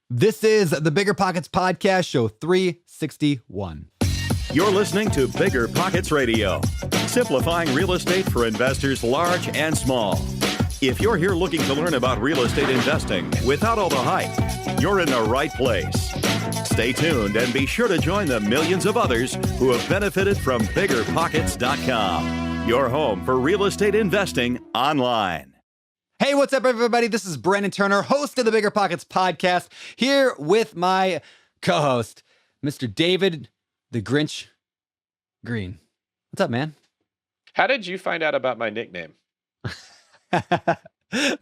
This is the BiggerPockets Podcast, show 361. You're listening to BiggerPockets Radio, simplifying real estate for investors large and small. If you're here looking to learn about real estate investing without all the hype, you're in the right place. Stay tuned and be sure to join the millions of others who have benefited from BiggerPockets.com, your home for real estate investing online. Hey, what's up, everybody? This is Brandon Turner, host of the BiggerPockets Podcast, here with my co-host, Mr. David the Grinch Green. What's up, man? How did you find out about my nickname? The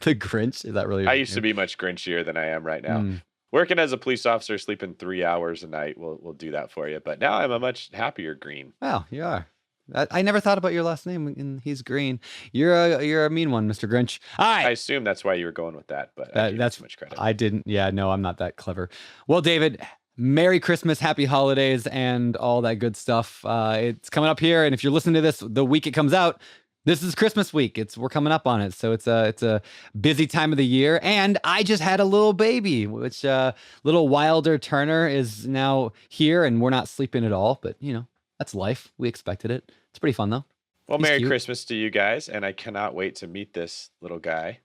Grinch? Is that really? I used to be much grinchier than I am right now. Working as a police officer, sleeping 3 hours a night will do that for you. But now I'm a much happier green. Wow, you are. I never thought about your last name, and he's green. You're a mean one, Mr. Grinch. All right. I assume that's why you were going with that, but that's too much credit. I didn't. Yeah, no, I'm not that clever. Well, David, Merry Christmas, Happy Holidays, and all that good stuff. It's coming up here, and if you're listening to this the week it comes out, this is Christmas week. We're coming up on it, so it's a busy time of the year. And I just had a little baby, which little Wilder Turner is now here, and we're not sleeping at all. But you know, that's life. We expected it. It's pretty fun though. Well, He's Merry cute. Christmas to you guys, and I cannot wait to meet this little guy.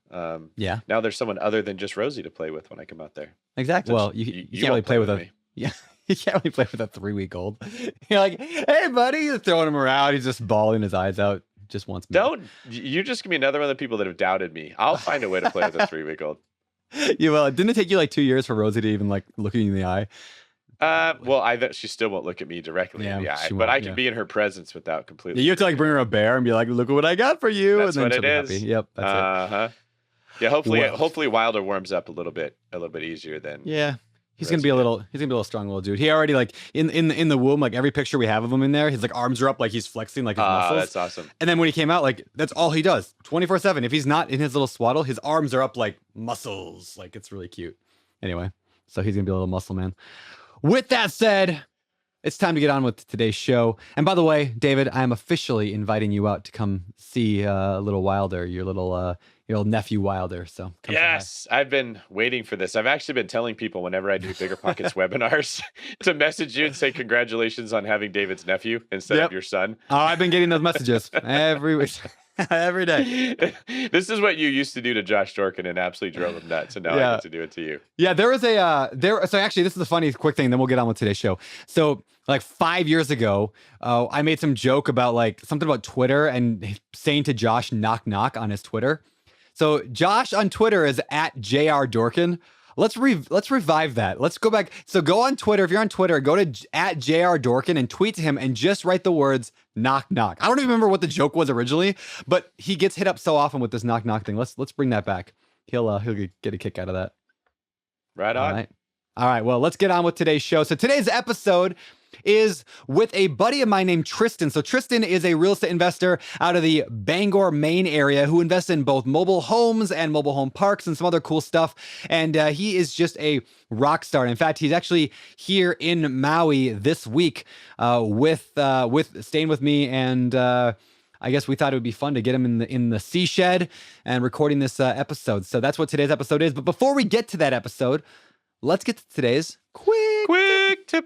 Yeah, Now there's someone other than just Rosie to play with when I come out there. exactly. Well, you can't really won't play with me. Yeah, you can't really play with a 3-week-old. You're like, hey, buddy, you're throwing him around. He's just bawling his eyes out. Just wants me. You just give me another one of the people that have doubted me. I'll find a way to play with a 3-week-old. Yeah, well, didn't it take you like 2 years for Rosie to even like look at you in the eye? Well, she still won't look at me directly in the eye, she but won't, I can be in her presence without completely. You have to like bring her a bear and be like, look at what I got for you. That's and then what she'll it be is. happy. Yep, that's it. Yeah, Well- hopefully Wilder warms up a little bit easier than. Yeah. He's gonna be a little strong little dude. He already like in the womb, like every picture we have of him in there, his like arms are up, like he's flexing like his muscles. That's awesome. And then when he came out, like that's all he does, 24/7. If he's not in his little swaddle, his arms are up like muscles. Like it's really cute. Anyway, so he's gonna be a little muscle man. With that said, it's time to get on with today's show. And by the way, David, I am officially inviting you out to come see little Wilder, your little nephew Wilder. So come say hi. Yes, I've been waiting for this. I've actually been telling people whenever I do BiggerPockets webinars to message you and say congratulations on having David's nephew instead of your son. Oh, I've been getting those messages every week. Every day. This is what you used to do to Josh Dorkin and absolutely drove him nuts. And now I get to do it to you. Yeah, there was so actually this is a funny quick thing, then we'll get on with today's show. So like 5 years ago, I made some joke about like something about Twitter and saying to Josh, knock, knock on his Twitter. So Josh on Twitter is at JR Dorkin. Let's revive that. Let's go back. So go on Twitter. If you're on Twitter, go to at JR Dorkin and tweet to him and just write the words knock knock. I don't even remember what the joke was originally, but he gets hit up so often with this knock knock thing. Let's bring that back. He'll get a kick out of that. Right on. All right. Well, let's get on with today's show. So today's episode is with a buddy of mine named Tristan. So Tristan is a real estate investor out of the Bangor, Maine area who invests in both mobile homes and mobile home parks and some other cool stuff. And he is just a rock star. In fact, he's actually here in Maui this week with staying with me. And I guess we thought it would be fun to get him in the sea shed and recording this episode. So that's what today's episode is. But before we get to that episode, let's get to today's quick tip.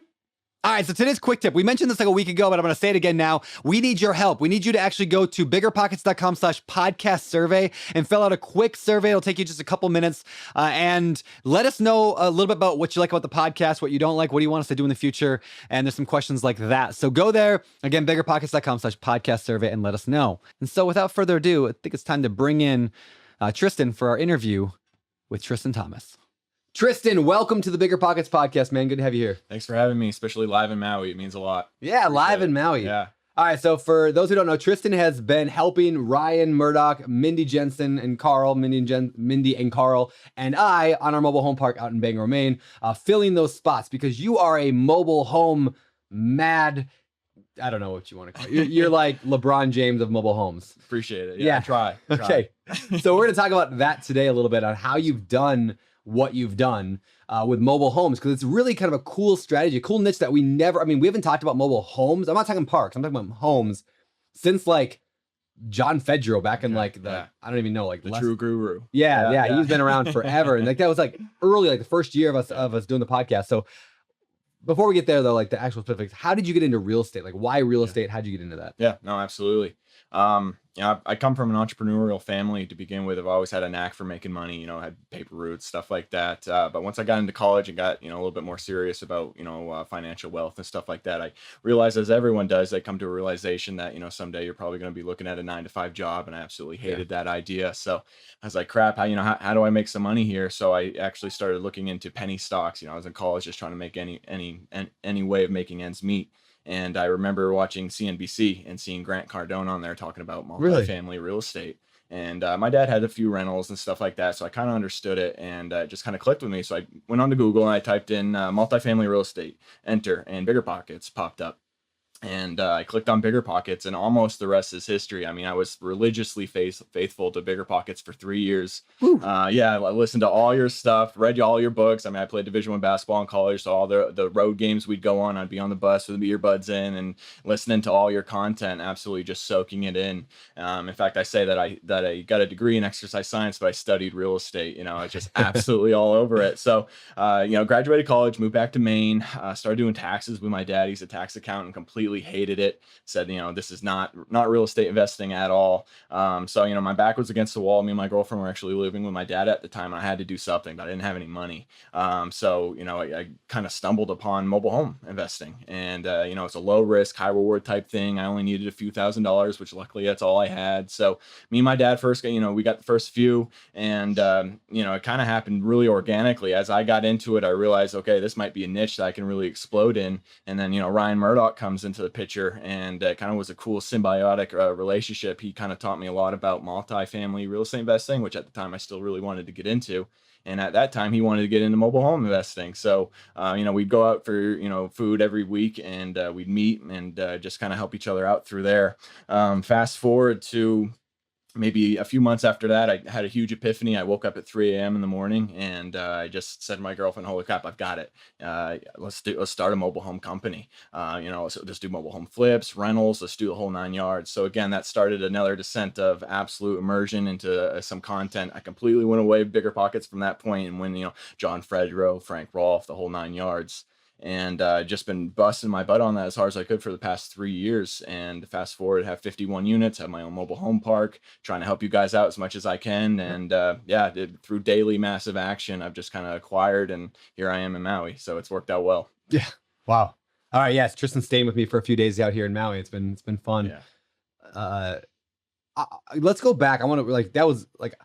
All right, so today's quick tip. We mentioned this like a week ago, but I'm going to say it again now. We need your help. We need you to actually go to biggerpockets.com/podcast survey and fill out a quick survey. It'll take you just a couple minutes and let us know a little bit about what you like about the podcast, what you don't like, what do you want us to do in the future. And there's some questions like that. So go there, again, biggerpockets.com/podcast survey and let us know. And so without further ado, I think it's time to bring in Tristan for our interview with Tristan Thomas. Tristan, welcome to the BiggerPockets podcast, man. Good to have you here. Thanks for having me, especially live in Maui. It means a lot. Yeah, live in Maui. Yeah. All right, so for those who don't know, Tristan has been helping Ryan Murdoch, Mindy Jensen, and Carl, Mindy and Carl, and I on our mobile home park out in Bangor, Maine, filling those spots because you are a mobile home mad. I don't know what you want to call it. You're like LeBron James of mobile homes. Appreciate it. Yeah. I try. Okay, so we're going to talk about that today a little bit on how you've done what you've done with mobile homes, because it's really kind of a cool strategy, a cool niche that we haven't talked about mobile homes. I'm not talking parks. I'm talking about homes since like John Fedro back in like the, yeah. I don't even know, like The true guru. Yeah, he's been around forever. And like that was like early, like the first year of us doing the podcast. So before we get there though, like the actual specifics, how did you get into real estate? Like why real estate? How'd you get into that? Yeah, no, absolutely. I come from an entrepreneurial family to begin with. I've always had a knack for making money, had paper routes, stuff like that. But once I got into college and got, a little bit more serious about, financial wealth and stuff like that, I realized, as everyone does, I come to a realization that, someday you're probably going to be looking at a 9-to-5 job. And I absolutely hated that idea. So I was like, crap, how do I make some money here? So I actually started looking into penny stocks. I was in college just trying to make any way of making ends meet. And I remember watching CNBC and seeing Grant Cardone on there talking about multifamily real estate. And my dad had a few rentals and stuff like that. So I kind of understood it, and it just kind of clicked with me. So I went on to Google and I typed in multifamily real estate, enter, and BiggerPockets popped up. And I clicked on BiggerPockets, and almost the rest is history. I mean, I was religiously faithful to BiggerPockets for 3 years. I listened to all your stuff, read all your books. I mean, I played Division I basketball in college, so all the road games we'd go on, I'd be on the bus with the earbuds in and listening to all your content, absolutely just soaking it in. In fact, I say that I got a degree in exercise science, but I studied real estate. I just absolutely all over it. So, graduated college, moved back to Maine, started doing taxes with my dad. He's a tax accountant, completely hated it, said, this is not real estate investing at all. So, my back was against the wall. Me and my girlfriend were actually living with my dad at the time, and I had to do something, but I didn't have any money. So, I kind of stumbled upon mobile home investing, and, it's a low risk, high reward type thing. I only needed a few $1,000s, which luckily that's all I had. So me and my dad first, we got the first few, and, it kind of happened really organically. As I got into it, I realized, okay, this might be a niche that I can really explode in. And then, Ryan Murdoch comes into the picture, and it kind of was a cool symbiotic relationship. He kind of taught me a lot about multifamily real estate investing, which at the time I still really wanted to get into. And at that time, he wanted to get into mobile home investing. So, we'd go out for, food every week, and we'd meet and just kind of help each other out through there. Fast forward to maybe a few months after that, I had a huge epiphany. I woke up at 3 a.m. in the morning, and I just said to my girlfriend, holy crap, I've got it. Let's start a mobile home company. So just do mobile home flips, rentals, let's do the whole 9 yards. So again, that started another descent of absolute immersion into some content. I completely went away BiggerPockets from that point, and when, John Fredro, Frank Rolfe, the whole 9 yards. And just been busting my butt on that as hard as I could for the past 3 years. And fast forward, have 51 units, have my own mobile home park, trying to help you guys out as much as I can. And through daily massive action, I've just kind of acquired, and here I am in Maui. So it's worked out well. Yeah. Wow. All right. Yes. Tristan's staying with me for a few days out here in Maui. It's been fun. Yeah. Let's go back. I want to that was like,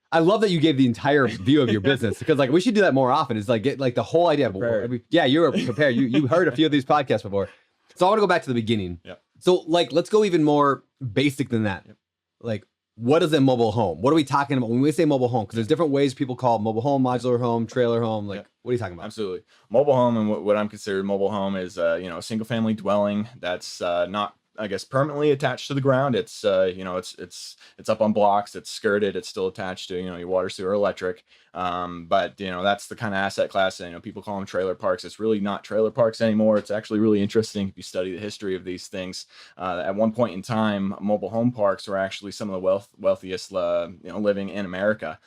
I love that you gave the entire view of your business, because like we should do that more often. Is like get like the whole idea of you were prepared. You heard a few of these podcasts before. So I want to go back to the beginning. Yeah. So like let's go even more basic than that. Yep. Like what is a mobile home? What are we talking about when we say mobile home? Because there's different ways people call mobile home, modular home, trailer home. Like what are you talking about? Absolutely. Mobile home, and what I'm considered mobile home is a single family dwelling that's not, I guess, permanently attached to the ground. It's it's up on blocks, it's skirted, it's still attached to your water, sewer, electric. But that's the kind of asset class that people call them trailer parks. It's really not trailer parks anymore. It's actually really interesting if you study the history of these things. At one point in time, mobile home parks were actually some of the wealthiest living in America.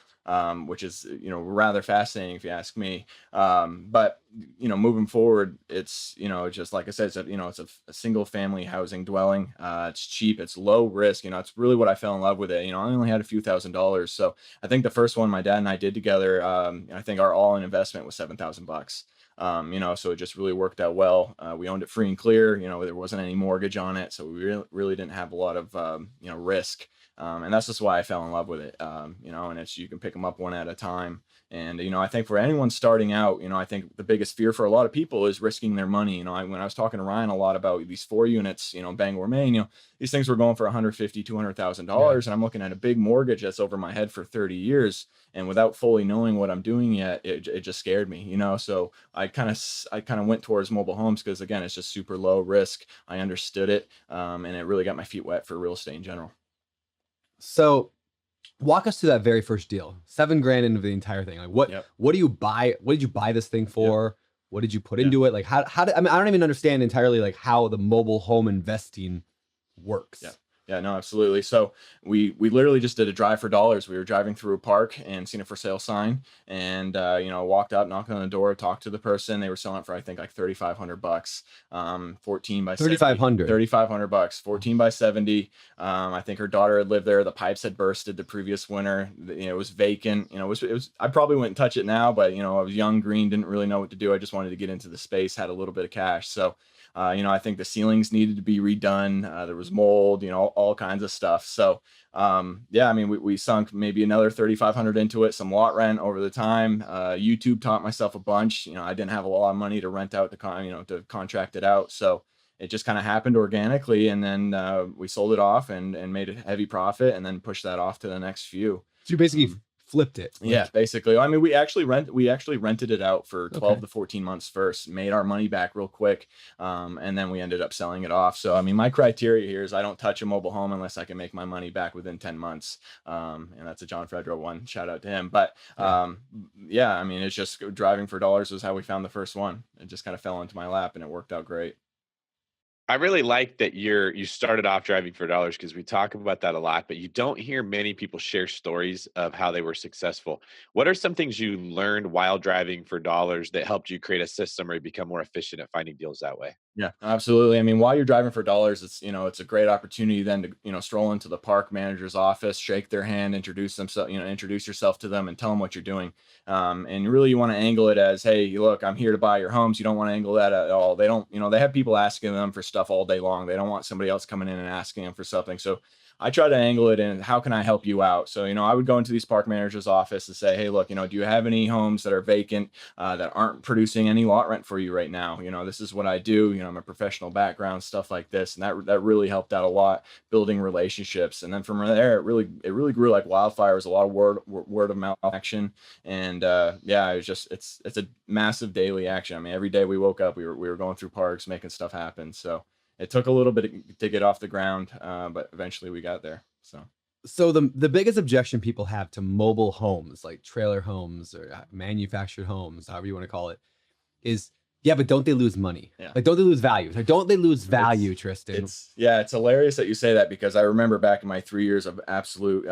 Which is, rather fascinating if you ask me. But, moving forward, it's, just like I said, it's a single family housing dwelling. It's cheap, it's low risk. It's really what I fell in love with it. I only had a few $1,000s. So I think the first one my dad and I did together, I think our all-in investment was $7,000. So it just really worked out well. We owned it free and clear. There wasn't any mortgage on it. So we really didn't have a lot of, risk. And that's just why I fell in love with it. And you can pick them up one at a time. And, I think for anyone starting out, I think the biggest fear for a lot of people is risking their money. When I was talking to Ryan a lot about these 4 units, Bangor, Maine, these things were going for $150,000, $200,000. And I'm looking at a big mortgage that's over my head for 30 years. And without fully knowing what I'm doing yet, it just scared me, So I kind of went towards mobile homes because, again, it's just super low risk. I understood it. And it really got my feet wet for real estate in general. So walk us through that very first deal. $7,000 into the entire thing. Like what do you buy? What did you buy this thing for? Yep. What did you put into it? Like how did, I don't even understand entirely like how the mobile home investing works. Yeah. Yeah, no, absolutely. So we literally just did a drive for dollars. We were driving through a park and seen a for sale sign, and walked up, knocked on the door, talked to the person. They were selling it for I think like $3,500. 14 by 70. 3,500. 3,500 bucks. 14 by 70. I think her daughter had lived there. The pipes had bursted the previous winter. It was vacant. It was. I probably wouldn't touch it now, but I was young, green, didn't really know what to do. I just wanted to get into the space, had a little bit of cash, so. I think the ceilings needed to be redone. There was mold, all kinds of stuff. So, we sunk maybe another 3,500 into it, some lot rent over the time. YouTube taught myself a bunch. I didn't have a lot of money to rent out to contract it out. So it just kind of happened organically. And then we sold it off and made a heavy profit, and then pushed that off to the next few. So you basically flipped it. Yeah, basically. I mean, we actually rented it out for 12 to 14 months first, made our money back real quick. And then we ended up selling it off. So, I mean, my criteria here is I don't touch a mobile home unless I can make my money back within 10 months. And that's a John Fredro one, shout out to him. But it's just driving for dollars was how we found the first one. It just kind of fell into my lap and it worked out great. I really like that you started off driving for dollars, because we talk about that a lot, but you don't hear many people share stories of how they were successful. What are some things you learned while driving for dollars that helped you create a system or become more efficient at finding deals that way? Yeah, absolutely. I mean, while you're driving for dollars, it's a great opportunity then to, stroll into the park manager's office, shake their hand, introduce yourself to them and tell them what you're doing. And really you want to angle it as, hey, look, I'm here to buy your homes. You don't want to angle that at all. They don't, they have people asking them for stuff all day long. They don't want somebody else coming in and asking them for something. So I try to angle it in, how can I help you out? So, I would go into these park managers' office and say, hey, look, do you have any homes that are vacant, that aren't producing any lot rent for you right now? This is what I do. I'm a professional background, stuff like this. And that really helped out a lot, building relationships. And then from there, it really grew like wildfire. It was a lot of word of mouth action. And it's a massive daily action. I mean, every day we woke up, we were going through parks, making stuff happen. So it took a little bit to get off the ground, but eventually we got there. So the biggest objection people have to mobile homes, like trailer homes or manufactured homes, however you want to call it, is, yeah, but don't they lose money? Yeah. Like, don't they lose value? Like, don't they lose value, Tristan? It's hilarious that you say that, because I remember back in my 3 years of absolute,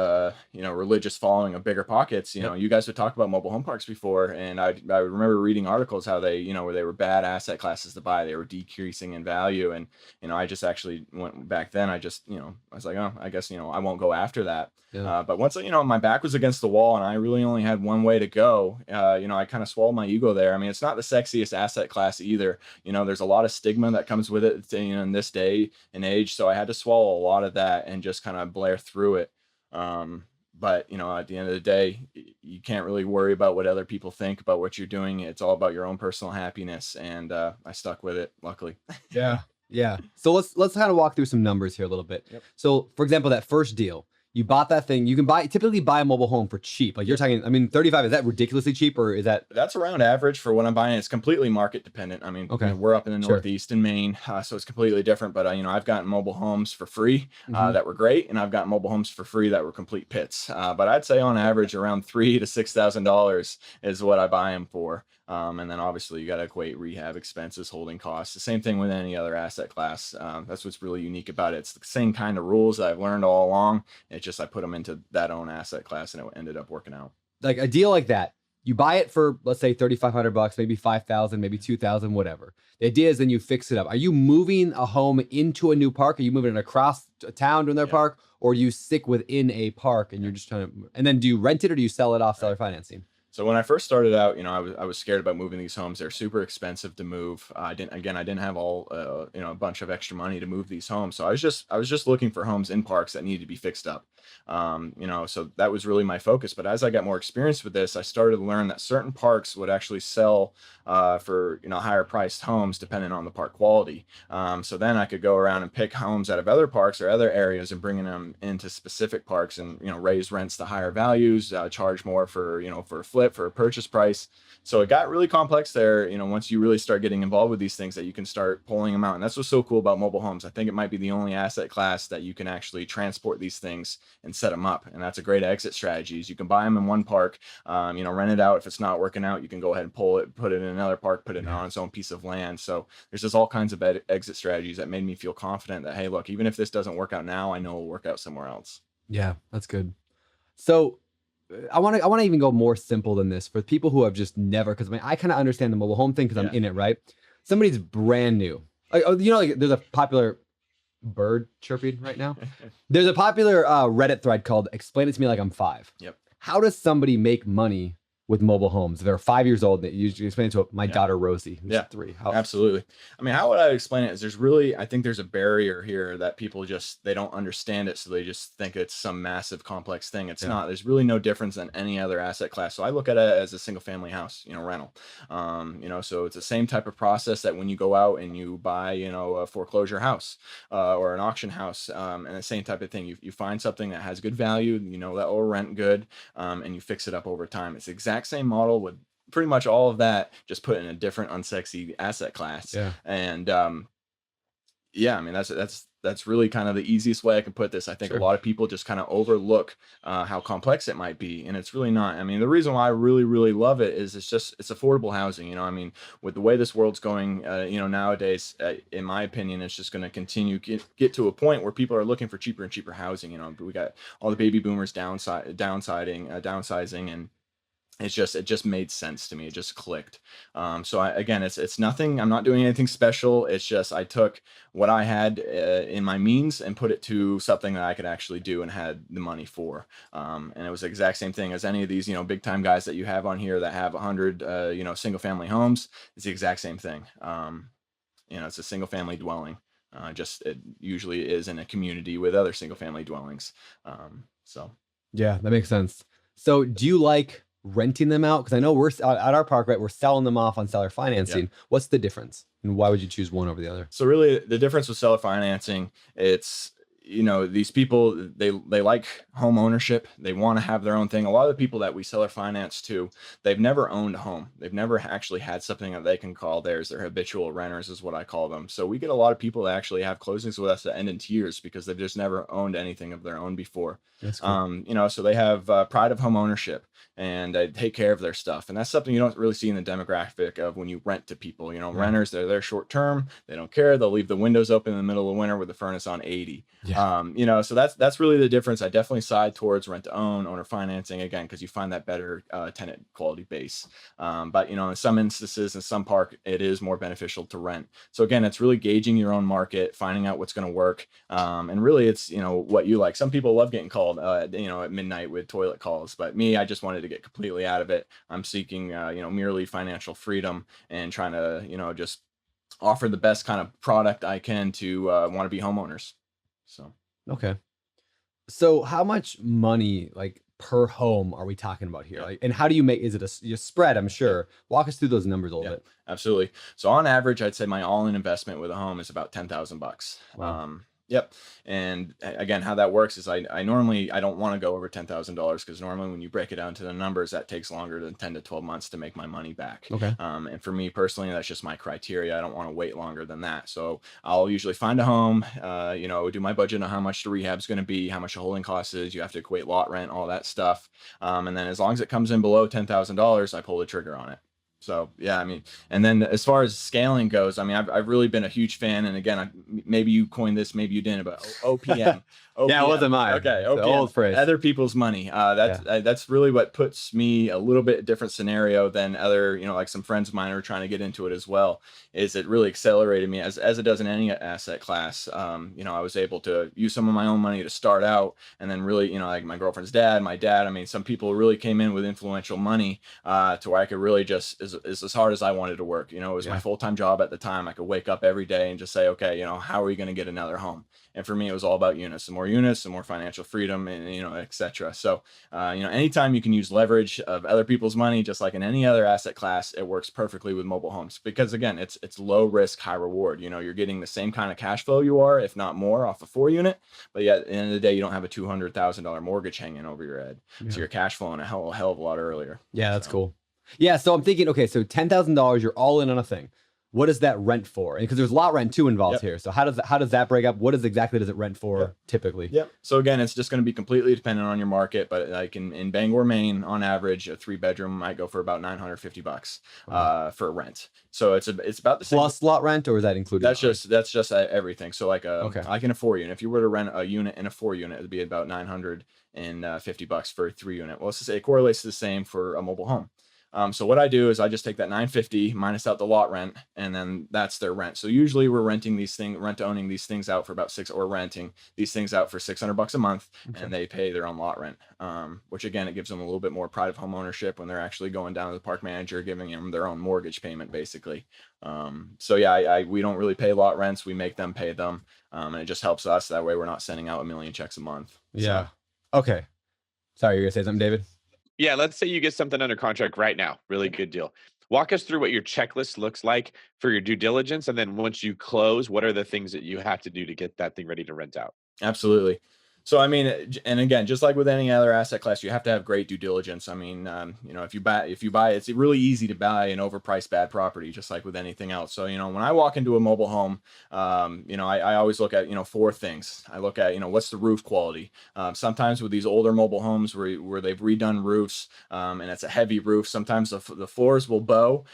religious following of BiggerPockets, you guys would talk about mobile home parks before. And I remember reading articles how they, where they were bad asset classes to buy. They were decreasing in value. And, I just actually went back then. I was like, oh, I guess, I won't go after that. Yeah. But once, my back was against the wall and I really only had one way to go, I kind of swallowed my ego there. I mean, it's not the sexiest asset class either. There's a lot of stigma that comes with it, in this day and age. So I had to swallow a lot of that and just kind of blare through it. But at the end of the day, you can't really worry about what other people think about what you're doing. It's all about your own personal happiness. And I stuck with it, luckily. Yeah. Yeah. So let's kind of walk through some numbers here a little bit. Yep. So for example, that first deal, you bought that thing. You can typically buy a mobile home for cheap. Like you're talking, I mean, 35, is that ridiculously cheap, or is that's around average for what I'm buying? It's completely market dependent. I mean, okay, we're up in the Northeast in Maine, so it's completely different. But I've gotten mobile homes for free that were great, and I've gotten mobile homes for free that were complete pits. But I'd say on average around $3,000 to $6,000 is what I buy them for. And then obviously you got to equate rehab expenses, holding costs. The same thing with any other asset class. That's what's really unique about it. It's the same kind of rules that I've learned all along. It's just I put them into that own asset class, and it ended up working out. Like a deal like that, you buy it for, let's say, $3,500, maybe $5,000, maybe $2,000, whatever. The idea is then you fix it up. Are you moving a home into a new park? Are you moving it across a town to another park, or do you stick within a park and you're just trying to? And then do you rent it or do you sell it off seller financing? So when I first started out, I was scared about moving these homes. They're super expensive to move. I didn't have a bunch of extra money to move these homes. So I was just looking for homes in parks that needed to be fixed up. So that was really my focus. But as I got more experience with this, I started to learn that certain parks would actually sell for higher priced homes depending on the park quality. So then I could go around and pick homes out of other parks or other areas and bringing them into specific parks and raise rents to higher values, charge more for a flip. it for a purchase price. So it got really complex there, once you really start getting involved with these things, that you can start pulling them out. And that's what's so cool about mobile homes. I think it might be the only asset class that you can actually transport these things and set them up. And that's a great exit strategy. Is you can buy them in one park, rent it out. If it's not working out, you can go ahead and pull it, put it in another park, put it on its own piece of land. So there's just all kinds of exit strategies that made me feel confident that, hey, look, even if this doesn't work out now, I know it'll work out somewhere else. Yeah, that's good. So I want to even go more simple than this for people who have just never, because I kind of understand the mobile home thing because I'm in it, right? Somebody's brand new. Like there's a popular bird chirping right now. There's a popular Reddit thread called "Explain It to Me Like I'm 5." Yep. How does somebody make money with mobile homes? They're 5 years old. They usually explain it to my daughter Rosie, who's 3. Absolutely. I mean, how would I explain it? Is I think there's a barrier here that people they don't understand it, so they just think it's some massive complex thing. It's not. There's really no difference than any other asset class. So I look at it as a single family house, rental. So it's the same type of process that when you go out and you buy, a foreclosure house or an auction house, and the same type of thing. You find something that has good value, that will rent good, and you fix it up over time. It's the exact same model with pretty much all of that, just put in a different unsexy asset class. And I mean, that's really kind of the easiest way I can put this. I think a lot of people just kind of overlook how complex it might be, and it's really not. I mean, the reason why I really, really love it is it's affordable housing. I mean, with the way this world's going, nowadays, in my opinion, it's just going to continue get to a point where people are looking for cheaper and cheaper housing. We got all the baby boomers downsizing, and it just made sense to me. It just clicked. So it's nothing. I'm not doing anything special. It's just I took what I had in my means and put it to something that I could actually do and had the money for. And it was the exact same thing as any of these, big time guys that you have on here that have 100, single family homes. It's the exact same thing. It's a single family dwelling. It usually is in a community with other single family dwellings. Yeah, that makes sense. So do you like renting them out? Because I know we're at our park, right? We're selling them off on seller financing. What's the difference, and why would you choose one over the other? So really, the difference with seller financing, it's these people, they like home ownership. They want to have their own thing. A lot of the people that we seller finance to, they've never owned a home. They've never actually had something that they can call theirs. They're habitual renters is what I call them. So we get a lot of people that actually have closings with us that end in tears because they've just never owned anything of their own before. That's cool. So they have pride of home ownership, and they take care of their stuff. And that's something you don't really see in the demographic of when you rent to people. Renters, they're there short term. They don't care. They'll leave the windows open in the middle of winter with the furnace on 80. So that's really the difference. I definitely side towards rent to own, owner financing, again, because you find that better tenant quality base. But in some instances, in some park, it is more beneficial to rent. So again, it's really gauging your own market, finding out what's going to work. And really it's, what you like. Some people love getting called, at midnight with toilet calls, but me, I just wanted to get completely out of it. I'm seeking, merely financial freedom and trying to, just offer the best kind of product I can to want to be homeowners. So. Okay. So how much money, like per home, are we talking about here? Like, and how do you make, is it a spread? I'm sure. Walk us through those numbers a little bit. Absolutely. So on average, I'd say my all-in investment with a home is about $10,000. Wow. Yep. And again, how that works is I normally, I don't want to go over $10,000 because normally when you break it down to the numbers, that takes longer than 10 to 12 months to make my money back. Okay. And for me personally, that's just my criteria. I don't want to wait longer than that. So I'll usually find a home, do my budget on how much the rehab is going to be, how much the holding cost is. You have to equate lot rent, all that stuff. And then as long as it comes in below $10,000, I pull the trigger on it. So yeah, I mean, and then as far as scaling goes, I mean, I've really been a huge fan. And again, maybe you coined this, maybe you didn't, but OPM. Yeah, it wasn't mine. Okay, OPM, old phrase. Other people's money. That's really what puts me a little bit different scenario than other, like some friends of mine are trying to get into it as well. Is it really accelerated me as it does in any asset class? I was able to use some of my own money to start out, and then really, like my girlfriend's dad, my dad. I mean, some people really came in with influential money to where I could really just, as hard as I wanted to work. You know, it was my full-time job at the time. I could wake up every day and just say, okay, you know, how are we going to get another home? And for me, it was all about units, the more financial freedom, and, you know, et cetera. So, you know, anytime you can use leverage of other people's money, just like in any other asset class, it works perfectly with mobile homes, because again, it's low risk, high reward. You know, you're getting the same kind of cash flow you are, if not more, off a 4-unit, but yet at the end of the day, you don't have a $200,000 mortgage hanging over your head. So you're cash flowing a hell of a lot earlier. Yeah, that's cool. Yeah, so I'm thinking, okay, so $10,000, you're all in on a thing. What is that rent for? Because there's lot rent too involved here. So how does that break up? What exactly does it rent for typically? Yep. So again, it's just going to be completely dependent on your market, but like in Bangor, Maine, on average, a 3-bedroom might go for about $950 for rent. So it's about the same. Plus lot rent, or is that included? That's just everything. So like like in a 4-unit, if you were to rent a unit in a 4-unit, it'd be about $950 for a 3-unit. Well, let's just say it correlates to the same for a mobile home. So what I do is I just take that $950 minus out the lot rent, and then that's their rent. So usually we're renting owning these things out for about renting these things out for $600 a month, and they pay their own lot rent. Which again, it gives them a little bit more pride of home ownership when they're actually going down to the park manager, giving them their own mortgage payment, basically. So yeah, we don't really pay lot rents. We make them pay them. And it just helps us. That way we're not sending out 1 million checks a month. Yeah. So. Okay. Sorry, you're gonna say something, David? Yeah, let's say you get something under contract right now. Really good deal. Walk us through what your checklist looks like for your due diligence. And then once you close, what are the things that you have to do to get that thing ready to rent out? Absolutely. So, I mean, and again, just like with any other asset class, you have to have great due diligence. I mean, you know, if you buy, it's really easy to buy an overpriced bad property, just like with anything else. So, you know, when I walk into a mobile home, you know, I always look at, you know, 4 things. I look at, you know, what's the roof quality? Sometimes with these older mobile homes where they've redone roofs, and it's a heavy roof, sometimes the floors will bow,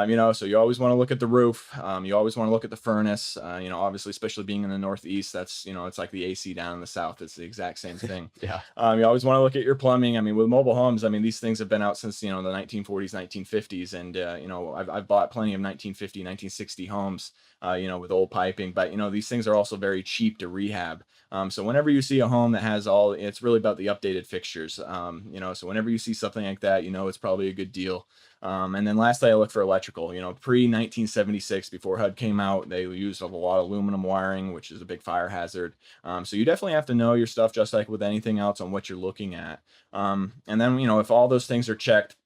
you know, so you always want to look at the roof. You always want to look at the furnace, you know, obviously, especially being in the Northeast, that's, you know, it's like the AC down in the South. It's the exact same thing. Yeah. You always want to look at your plumbing. I mean, with mobile homes, I mean, these things have been out since, you know, the 1940s, 1950s. And, you know, I've bought plenty of 1950, 1960 homes, you know, with old piping, but, you know, these things are also very cheap to rehab. So whenever you see a home that has it's really about the updated fixtures. You know, so whenever you see something like that, you know, it's probably a good deal. And then lastly, I look for electrical. You know, pre-1976, before HUD came out, they used a lot of aluminum wiring, which is a big fire hazard. So you definitely have to know your stuff, just like with anything else, on what you're looking at. And then, you know, if all those things are checked,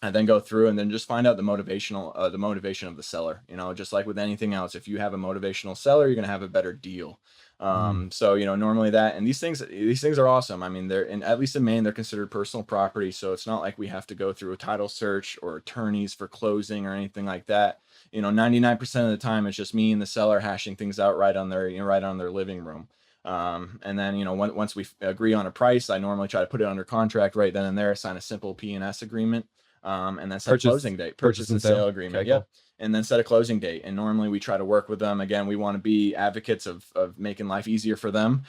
I then go through and then just find out the motivation of the seller. You know, just like with anything else, if you have a motivational seller, you're going to have a better deal. So, you know, normally and these things are awesome. I mean, at least in Maine, they're considered personal property. So it's not like we have to go through a title search or attorneys for closing or anything like that. You know, 99% of the time, it's just me and the seller hashing things out right on their living room. And then, you know, once we agree on a price, I normally try to put it under contract right then and there, sign a simple P&S agreement. And then set a closing date, purchase and sale agreement. Okay, Yep. cool. And then set a closing date. And normally we try to work with them. Again, we want to be advocates of making life easier for them.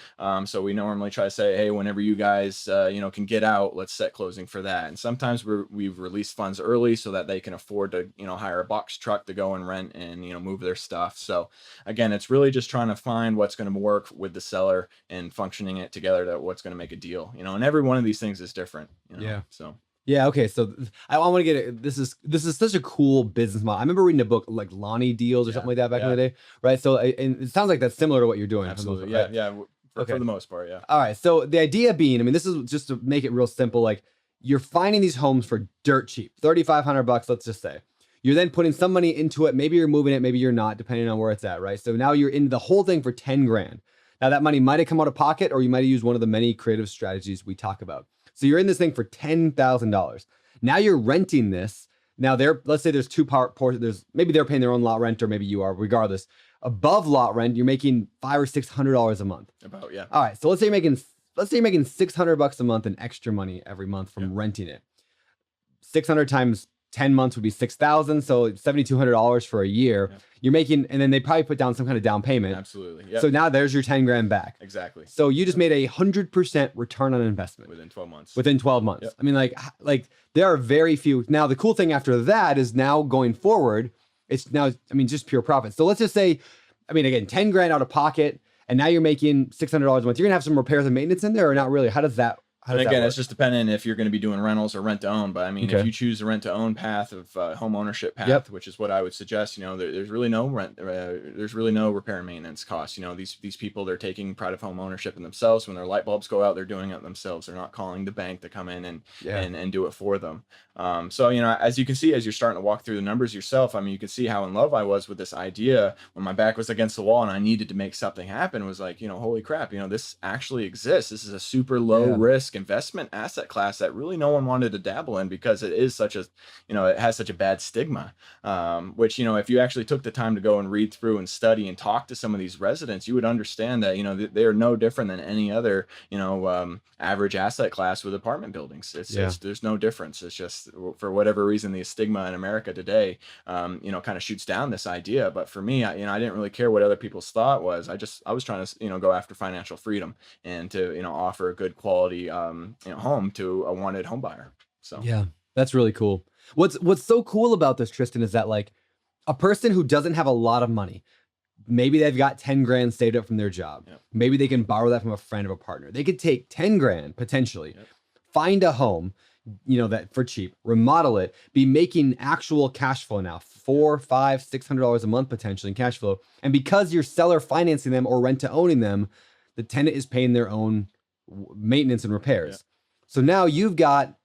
So we normally try to say, hey, whenever you guys, you know, can get out, let's set closing for that. And sometimes we've released funds early so that they can afford to, you know, hire a box truck to go and rent and, you know, move their stuff. So again, it's really just trying to find what's going to work with the seller and functioning it together to what's going to make a deal, you know, and every one of these things is different. You know? Yeah. So. Yeah. Okay. So I want to get it. This is such a cool business model. I remember reading a book like Lonnie Deals or something like that back in the day, right? So and it sounds like that's similar to what you're doing. Absolutely. Right? Yeah. For the most part. Yeah. All right. So the idea being, I mean, this is just to make it real simple. Like you're finding these homes for dirt cheap, $3,500. Let's just say you're then putting some money into it. Maybe you're moving it, maybe you're not, depending on where it's at, right? So now you're in the whole thing for 10 grand. Now that money might have come out of pocket, or you might have used one of the many creative strategies we talk about. So you're in this thing for $10,000. Now you're renting this. Now let's say there's two portions. Maybe they're paying their own lot rent, or maybe you are. Regardless, above lot rent, you're making $500 or $600 a month. About, yeah. All right. So let's say you're making $600 a month in extra money every month from renting it. 600 times 10 months would be 6,000. So $7,200 for a year. Yeah. You're making, and then they probably put down some kind of down payment. Absolutely. Yep. So now there's your 10 grand back. Exactly. So you just made 100% return on investment within 12 months. Within 12 months. Yep. I mean, like there are very few. Now the cool thing after that is now going forward, it's now, I mean, just pure profit. So let's just say, I mean, again, 10 grand out of pocket, and now you're making $600 a month. You're gonna have some repairs and maintenance in there, or not really? How does that How And does that again, work? it's just dependent if you're going to be doing rentals or rent to own. But I mean, if Okay. you choose the rent to own path of home ownership Yep. path, which is what I would suggest, there's really no rent, there's really no repair and maintenance costs. These people, they're taking pride of home ownership in themselves. When their light bulbs go out, they're doing it themselves. They're not calling the bank to come in and Yeah. and do it for them. So as you can see, as you're starting to walk through the numbers yourself, I mean, you can see how in love I was with this idea when my back was against the wall and I needed to make something happen. Was like, holy crap, this actually exists. This is a super low Yeah. risk investment asset class that really no one wanted to dabble in because it is such a, it has such a bad stigma. Which, if you actually took the time to go and read through and study and talk to some of these residents, you would understand that, they are no different than any other, average asset class with apartment buildings. There's no difference. It's just for whatever reason, the stigma in America today, kind of shoots down this idea. But for me, I didn't really care what other people's thought was. I was trying to, go after financial freedom and to, offer a good quality, home to a wanted home buyer. So Yeah, that's really cool. What's so cool about this, Tristan, is that like a person who doesn't have a lot of money, maybe they've got 10 grand saved up from their job. Yep. Maybe they can borrow that from a friend or a partner. They could take 10 grand potentially, Yep. find a home, that for cheap, remodel it, be making actual cash flow now, $400, $500, $600 a month potentially in cash flow. And because you're seller financing them or rent to owning them, the tenant is paying their own maintenance and repairs. Yeah. So now you've got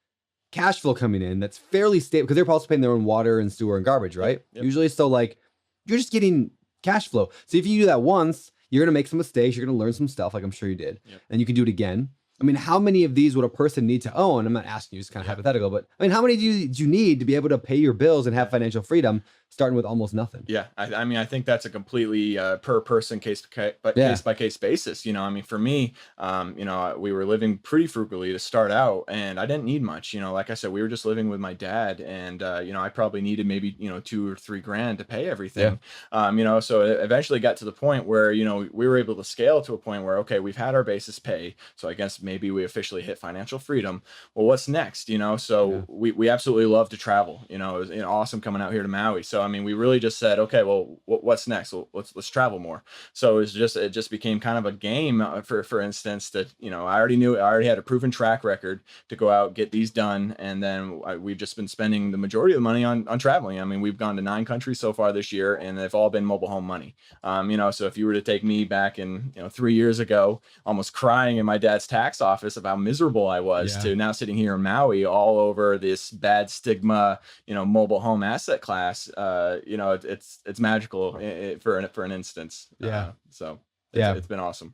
cash flow coming in that's fairly stable because they're also paying their own water and sewer and garbage, right? Yep. Usually. So like you're just getting cash flow. So if you do that once, you're going to make some mistakes. You're going to learn some stuff, like I'm sure you did. Yep. And you can do it again. I mean, how many of these would a person need to own? I'm not asking you, it's kind of hypothetical, but I mean, how many do you need to be able to pay your bills and have financial freedom starting with almost nothing? Yeah, I mean, I think that's a completely per person case by case basis. I mean, for me, we were living pretty frugally to start out, and I didn't need much. Like I said, we were just living with my dad, and I probably needed maybe $2 or $3 grand to pay everything. So it eventually got to the point where we were able to scale to a point where we've had our basis pay, so I guess maybe we officially hit financial freedom. Well, what's next? We absolutely love to travel. It was awesome coming out here to Maui. So I mean, we really just said, okay, well, what's next? Well, let's it more. So it just became kind of a game. For instance, that I already had a proven track record to go out, get these done, and then we've just been spending the majority of the money on traveling. I mean, we've gone to 9 countries so far this year, and they've all been mobile home money. So if you were to take me back in 3 years ago, almost crying in my dad's tax office of how miserable I was, to now sitting here in Maui, all over this bad stigma, mobile home asset class. It's magical for an instance. It's been awesome.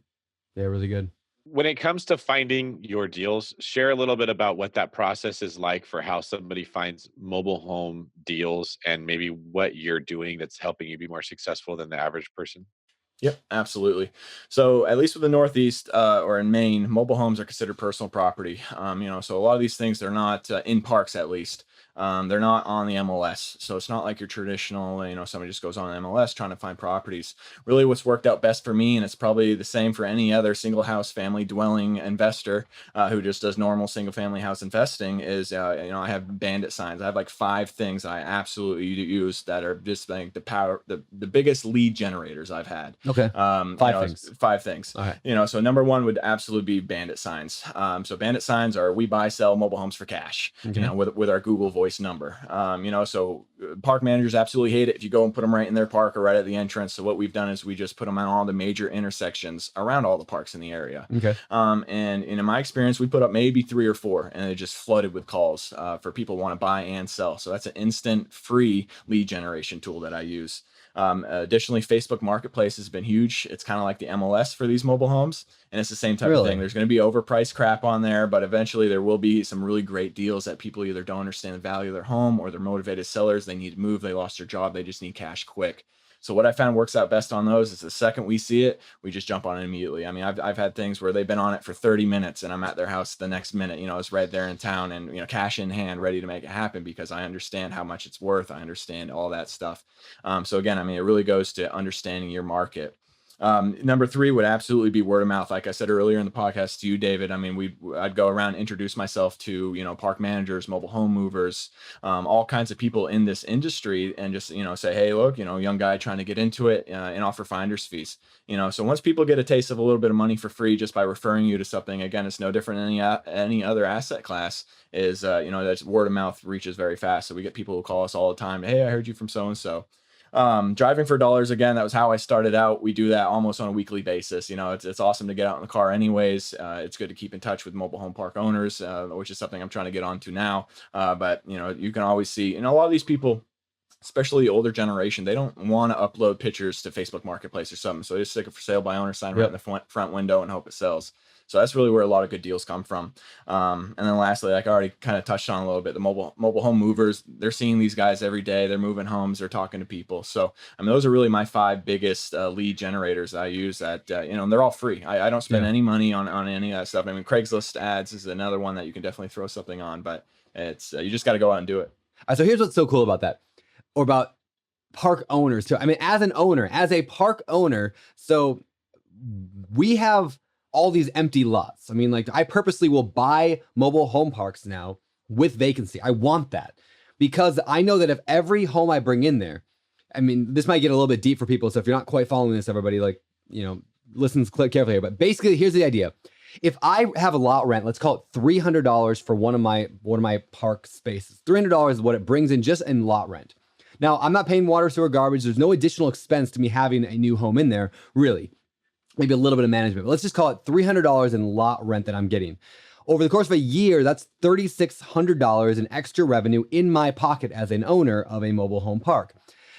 Yeah, really good. When it comes to finding your deals, share a little bit about what that process is like for how somebody finds mobile home deals and maybe what you're doing that's helping you be more successful than the average person. Yep, absolutely. So at least with the Northeast or in Maine, mobile homes are considered personal property. So a lot of these things, they're not in parks, at least. They're not on the MLS. So it's not like your traditional, somebody just goes on MLS trying to find properties. Really what's worked out best for me, and it's probably the same for any other single house family dwelling investor who just does normal single family house investing, is, I have bandit signs. I have like 5 things I absolutely use that are just like the biggest lead generators I've had. Okay. 5 things. 5 things. All right. So number 1 would absolutely be bandit signs. So bandit signs are, we buy, sell mobile homes for cash, Okay. with our Google voice number. So park managers absolutely hate it if you go and put them right in their park or right at the entrance. So what we've done is we just put them on all the major intersections around all the parks in the area. Okay. And in my experience, we put up maybe 3 or 4, and it just flooded with calls for people who want to buy and sell. So that's an instant free lead generation tool that I use. Additionally, Facebook Marketplace has been huge. It's kind of like the MLS for these mobile homes, and it's the same type of thing. There's going to be overpriced crap on there, but eventually there will be some really great deals that people either don't understand the value of their home, or they're motivated sellers. They need to move. They lost their job. They just need cash quick. So what I found works out best on those is the second we see it, we just jump on it immediately. I mean, I've had things where they've been on it for 30 minutes and I'm at their house the next minute. It's right there in town, and cash in hand, ready to make it happen, because I understand how much it's worth. I understand all that stuff. So again, I mean, it really goes to understanding your market. Number three would absolutely be word of mouth. Like I said earlier in the podcast to you, David, I mean, I'd go around, introduce myself to, park managers, mobile home movers, all kinds of people in this industry, and just, say, hey, look, young guy trying to get into it, and offer finder's fees. So once people get a taste of a little bit of money for free just by referring you to something, again, it's no different than any other asset class, is, that's word of mouth reaches very fast. So we get people who call us all the time. Hey, I heard you from so-and-so. Driving for dollars, again, that was how I started out. We do that almost on a weekly basis. It's awesome to get out in the car anyways. It's good to keep in touch with mobile home park owners, which is something I'm trying to get onto now. But you can always see, a lot of these people, especially the older generation, they don't want to upload pictures to Facebook Marketplace or something. So they just stick a for sale by owner sign right in the front window and hope it sells. So that's really where a lot of good deals come from. And then lastly, like I already kind of touched on a little bit, the mobile home movers, they're seeing these guys every day. They're moving homes, they're talking to people. So, those are really my 5 biggest lead generators that I use that, and they're all free. I don't spend any money on any of that stuff. Craigslist ads is another one that you can definitely throw something on, but it's, you just got to go out and do it. So here's what's so cool about that, or about park owners too. As a park owner, so we have all these empty lots. I purposely will buy mobile home parks now with vacancy. I want that because I know that if every home I bring in there, this might get a little bit deep for people. So if you're not quite following this, everybody, listen carefully here. But basically, here's the idea. If I have a lot rent, let's call it $300 for one of my park spaces. $300 is what it brings in just in lot rent. Now, I'm not paying water, sewer, garbage. There's no additional expense to me having a new home in there, really. Maybe a little bit of management, but let's just call it $300 in lot rent that I'm getting. Over the course of a year, that's $3,600 in extra revenue in my pocket as an owner of a mobile home park.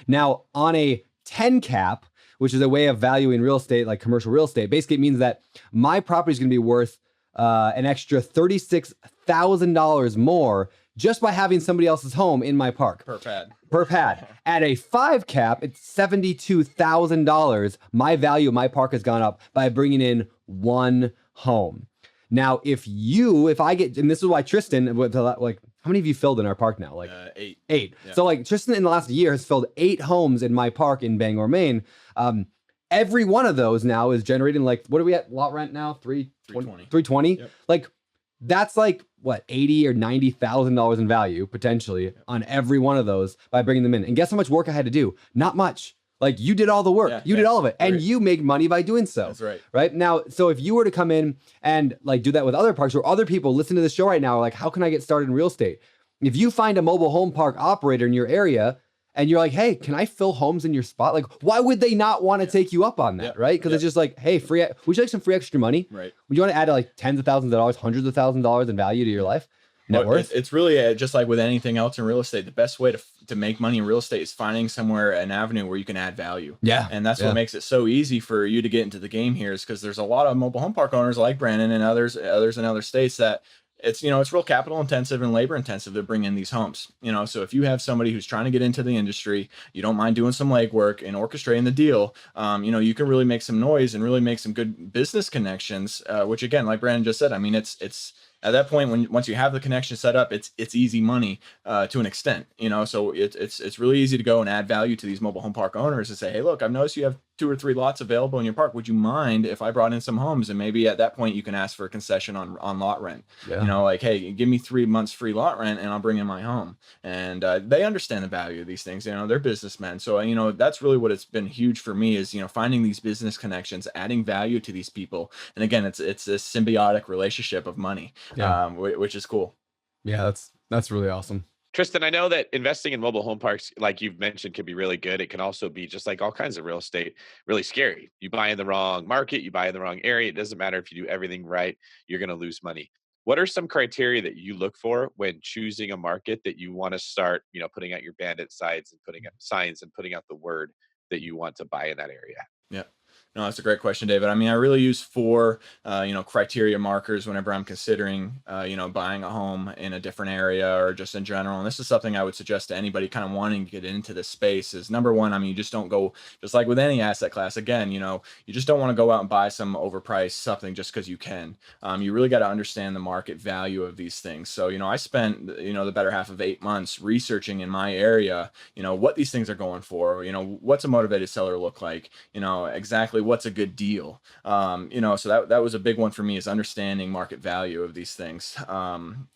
Now, on a 10 cap, which is a way of valuing real estate, like commercial real estate, basically it means that my property is going to be worth an extra $36,000 more just by having somebody else's home in my park. Per pad. At a 5 cap, it's $72,000. My value of my park has gone up by bringing in one home. Now, if I get, and this is why Tristan, how many of you filled in our park now? 8. 8. Yeah. So Tristan in the last year has filled 8 homes in my park in Bangor, Maine. Every one of those now is generating what are we at lot rent now? 320. 320. Yep. That's what, $80,000 or $90,000 in value potentially on every one of those by bringing them in. And guess how much work I had to do? Not much. You did all the work. You did all of it. And you make money by doing so. That's right. Right now, so if you were to come in and do that with other parks, or other people listen to the show right now, are how can I get started in real estate? If you find a mobile home park operator in your area and you're like, hey, can I fill homes in your spot? Why would they not want to take you up on that, right? Because it's just hey, free. Would you like some free extra money? Right. Would you want to add tens of thousands of dollars, hundreds of thousands of dollars in value to your life? Net worth? It's really just like with anything else in real estate. The best way to make money in real estate is finding somewhere, an avenue where you can add value. Yeah. And that's what makes it so easy for you to get into the game here, is because there's a lot of mobile home park owners like Brandon and others in other states that it's real capital intensive and labor intensive to bring in these homes. So if you have somebody who's trying to get into the industry, you don't mind doing some legwork and orchestrating the deal, you can really make some noise and really make some good business connections, which again, like Brandon just said, it's at that point, once you have the connection set up, it's easy money to an extent, So it's really easy to go and add value to these mobile home park owners and say, hey, look, I've noticed you have 2 or 3 lots available in your park. Would you mind if I brought in some homes? And maybe at that point you can ask for a concession on lot rent. Yeah. Hey, give me 3 months free lot rent and I'll bring in my home. And they understand the value of these things. They're businessmen. So that's really what it's been huge for me is finding these business connections, adding value to these people. And again, it's a symbiotic relationship of money. Yeah. Which is cool. Yeah, that's really awesome. Tristan, I know that investing in mobile home parks, like you've mentioned, can be really good. It can also be, just like all kinds of real estate, really scary. You buy in the wrong market, you buy in the wrong area. It doesn't matter if you do everything right, you're going to lose money. What are some criteria that you look for when choosing a market that you want to start, putting out your bandit signs and putting out the word that you want to buy in that area? Yeah. No, that's a great question, David. I really use 4, criteria markers whenever I'm considering, buying a home in a different area or just in general. And this is something I would suggest to anybody kind of wanting to get into this space is, number one, you just don't go, just like with any asset class, again, you just don't want to go out and buy some overpriced something just because you can. You really got to understand the market value of these things. So, I spent, the better half of 8 months researching in my area, what these things are going for, what's a motivated seller look like, exactly what's a good deal. So that was a big one for me, is understanding market value of these things. And,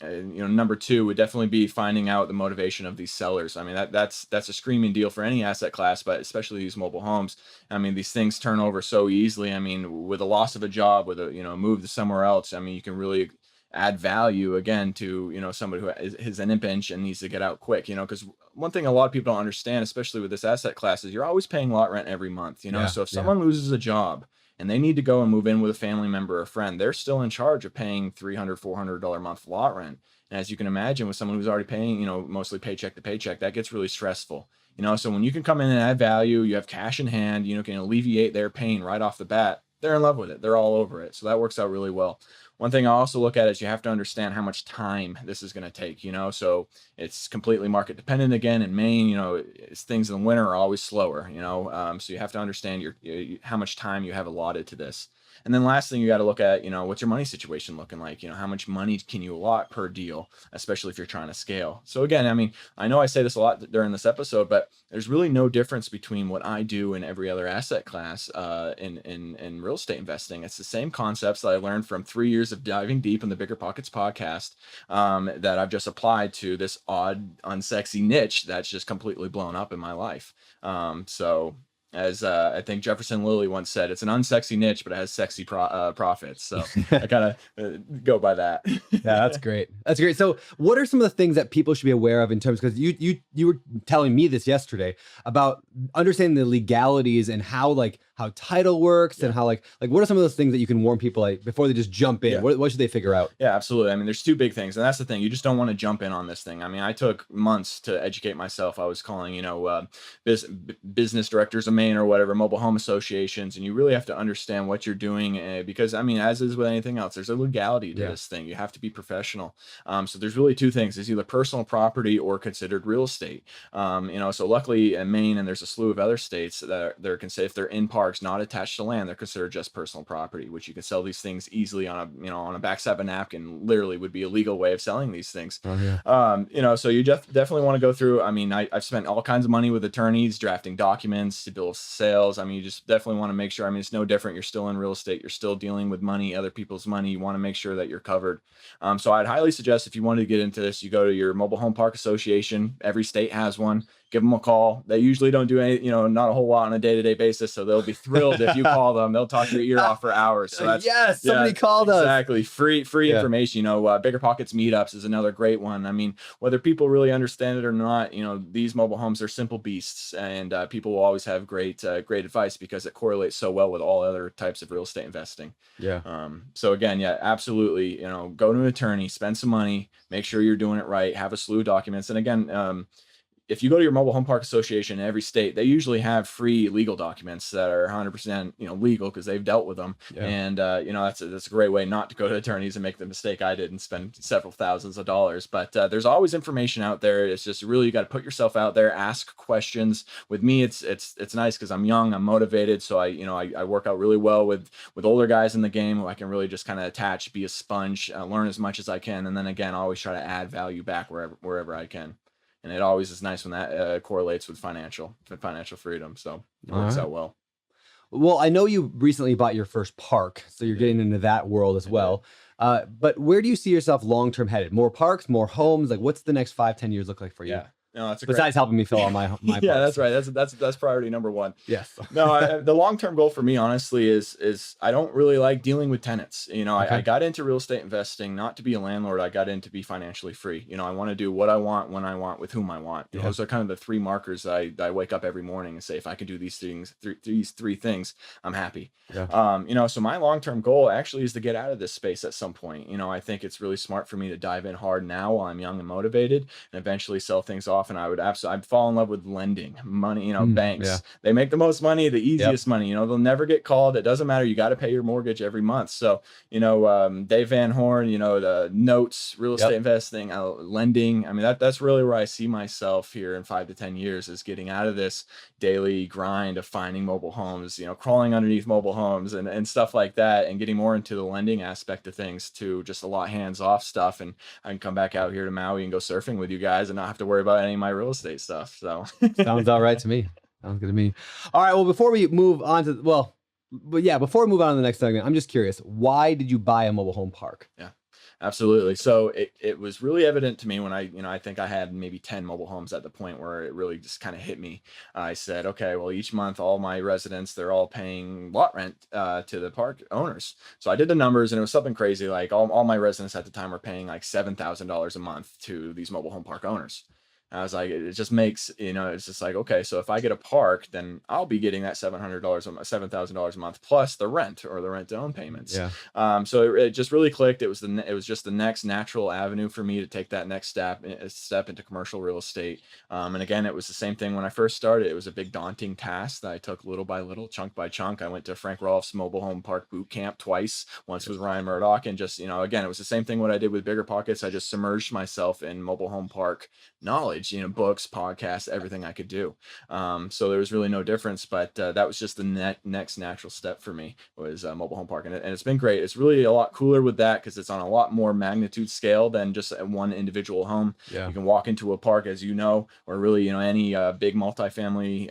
number two would definitely be finding out the motivation of these sellers. I mean, that's a screaming deal for any asset class, but especially these mobile homes. I mean, these things turn over so easily. I mean, with a loss of a job, with a move to somewhere else, I mean, you can really add value again to somebody who is an pinch and needs to get out quick, because one thing a lot of people don't understand, especially with this asset class, is you're always paying lot rent every month. So if someone loses a job and they need to go and move in with a family member or a friend, they're still in charge of paying $300-$400 a month lot rent. And as you can imagine, with someone who's already paying mostly paycheck to paycheck, that gets really stressful. So when you can come in and add value, you have cash in hand, can alleviate their pain right off the bat, they're in love with it, they're all over it. So that works out really well. One thing I also look at is you have to understand how much time this is going to take, so it's completely market dependent. Again, in Maine, things in the winter are always slower, so you have to understand how much time you have allotted to this. And then last thing you got to look at, what's your money situation looking like? How much money can you allot per deal, especially if you're trying to scale? So again, I mean, I know I say this a lot during this episode, but there's really no difference between what I do and every other asset class in real estate investing. It's the same concepts that I learned from 3 years of diving deep in the BiggerPockets podcast that I've just applied to this odd, unsexy niche that's just completely blown up in my life. As I think Jefferson Lilly once said, it's an unsexy niche, but it has sexy profits. So I kind of go by that. Yeah, that's great. That's great. So what are some of the things that people should be aware of in terms, because you were telling me this yesterday about understanding the legalities and how title works and how like what are some of those things that you can warn people before they just jump in? What should they figure out? Yeah, absolutely. I mean, there's two big things, and that's the thing. You just don't want to jump in on this thing. I mean, I took months to educate myself. I was calling, business directors of Maine or whatever, mobile home associations, and you really have to understand what you're doing because, I mean, as is with anything else, there's a legality to this thing. You have to be professional. So there's really two things. It's either personal property or considered real estate. So luckily in Maine, and there's a slew of other states that they're considered, if they're in parks, not attached to land, they're considered just personal property, which you can sell these things easily on a backside of a napkin. Literally would be a legal way of selling these things. So you definitely want to go through. I mean, I've spent all kinds of money with attorneys drafting documents to bill of sales. I mean, you just definitely want to make sure. I mean, it's no different. You're still in real estate. You're still dealing with money, other people's money. You want to make sure that you're covered. So I'd highly suggest, if you wanted to get into this, you go to your mobile home park association. Every state has one. Give them a call. They usually don't do any, not a whole lot on a day-to-day basis. So they'll be thrilled if you call them. They'll talk your ear off for hours. So that's somebody called us. Exactly. Free information. BiggerPockets meetups is another great one. I mean, whether people really understand it or not, these mobile homes are simple beasts, and people will always have great advice because it correlates so well with all other types of real estate investing. So again, absolutely. Go to an attorney, spend some money, make sure you're doing it right, have a slew of documents. And again, if you go to your mobile home park association in every state, they usually have free legal documents that are 100%, legal because they've dealt with them. And, that's a great way not to go to attorneys and make the mistake I did and spend several thousands of dollars. But there's always information out there. It's just really, you got to put yourself out there, ask questions. With me, it's nice because I'm young, I'm motivated. So I work out really well with older guys in the game who I can really just kind of attach, be a sponge, learn as much as I can. And then again, always try to add value back wherever I can. And it always is nice when that correlates with financial freedom. So it works out well. Well, I know you recently bought your first park, so you're getting into that world as well. But where do you see yourself long-term headed? More parks, more homes? Like, what's the next 5-10 years look like for you? Yeah. No, that's besides helping me fill all my parks. That's right. That's priority number one. Yes. No, the long-term goal for me, honestly, is I don't really like dealing with tenants. I got into real estate investing not to be a landlord. I got in to be financially free. I want to do what I want, when I want, with whom I want. Those are kind of the three markers I wake up every morning and say, if I can do these things, these three things, I'm happy. So my long-term goal actually is to get out of this space at some point. I think it's really smart for me to dive in hard now while I'm young and motivated, and eventually sell things off. And I'd fall in love with lending money, banks. They make the most money, the easiest money. They'll never get called. It doesn't matter. You got to pay your mortgage every month. So, Dave Van Horn, the notes, real estate investing, lending. I mean, that's really where I see myself here in 5 to 10 years, is getting out of this daily grind of finding mobile homes, crawling underneath mobile homes and stuff like that, and getting more into the lending aspect of things, to just a lot hands-off stuff. And I can come back out here to Maui and go surfing with you guys and not have to worry about any of my real estate stuff. So sounds all right to me. Sounds good to me. All right. Well, before we move on to, But yeah, before we move on to the next segment, I'm just curious, why did you buy a mobile home park? Yeah, absolutely. So it was really evident to me when I think I had maybe 10 mobile homes at the point where it really just kind of hit me. I said, okay, well, each month, all my residents, they're all paying lot rent to the park owners. So I did the numbers and it was something crazy. Like all my residents at the time were paying like $7,000 a month to these mobile home park owners. I was like, it just makes, it's just like, okay, so if I get a park, then I'll be getting that $7,000 a month plus the rent or the rent to own payments. Yeah. So it just really clicked. It was just the next natural avenue for me to take that next step into commercial real estate. And again, it was the same thing when I first started. It was a big daunting task that I took little by little, chunk by chunk. I went to Frank Rolf's mobile home park boot camp twice. Once with Ryan Murdoch, and just, again, it was the same thing what I did with BiggerPockets. I just submerged myself in mobile home park knowledge, books, podcasts, everything I could do. So there was really no difference, but that was just the next natural step for me was mobile home park. And it's been great. It's really a lot cooler with that because it's on a lot more magnitude scale than just one individual home. Yeah. You can walk into a park, as or really, any big multifamily,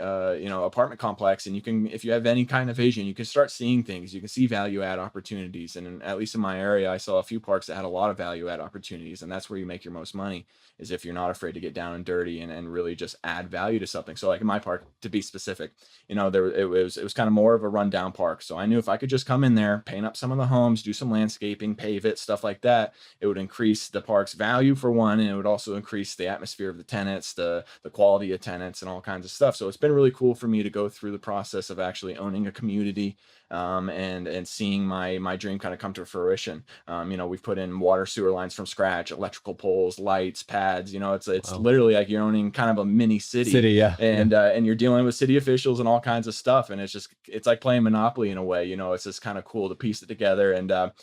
apartment complex. And you can, if you have any kind of vision, you can start seeing things. You can see value add opportunities. And at least in my area, I saw a few parks that had a lot of value add opportunities. And that's where you make your most money, is if you're not afraid to get down and dirty and really just add value to something. So like in my park, to be specific, it was kind of more of a rundown park. So I knew if I could just come in there, paint up some of the homes, do some landscaping, pave it, stuff like that, it would increase the park's value for one, and it would also increase the atmosphere of the tenants, the quality of tenants, and all kinds of stuff. So it's been really cool for me to go through the process of actually owning a community, and seeing my dream kind of come to fruition. We've put in water sewer lines from scratch, electrical poles, lights, pads. It's Wow. literally like you're owning kind of a mini city. Yeah. And you're dealing with city officials and all kinds of stuff. And it's like playing Monopoly in a way. It's just kind of cool to piece it together. And at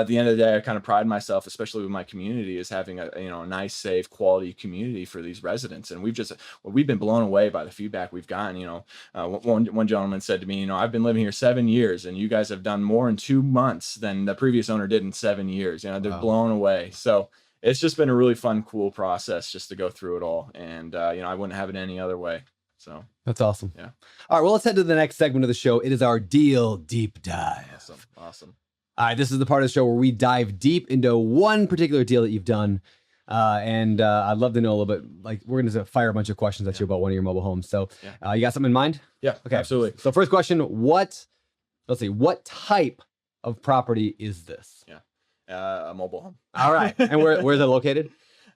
the end of the day, I kind of pride myself, especially with my community, is having a nice, safe, quality community for these residents. And we've been blown away by the feedback we've gotten. One gentleman said to me, I've been living here 7 years, and you guys have done more in 2 months than the previous owner did in 7 years. They're Wow. blown away. So it's just been a really fun, cool process just to go through it all. And, I wouldn't have it any other way. So That's awesome. Yeah. All right, well, let's head to the next segment of the show. It is our deal deep dive. Awesome. All right, this is the part of the show where we dive deep into one particular deal that you've done. And I'd love to know a little bit, like, we're going to fire a bunch of questions at you about one of your mobile homes. So you got something in mind? Yeah, Okay. absolutely. So first question, what type of property is this? Yeah. A mobile home. All right. And where is it located?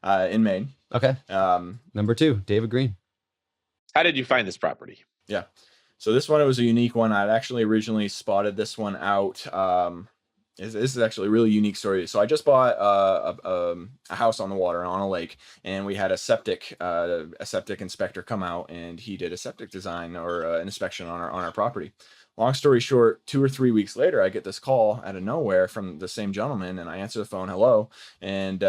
In Maine. Okay. Number 2, David Green. How did you find this property? Yeah. So this one, it was a unique one. I'd actually originally spotted this one out. This is actually a really unique story. So I just bought a house on the water on a lake, and we had a septic inspector come out, and he did a septic design or an inspection on our property. Long story short, 2 or 3 weeks later, I get this call out of nowhere from the same gentleman, and I answer the phone, hello, and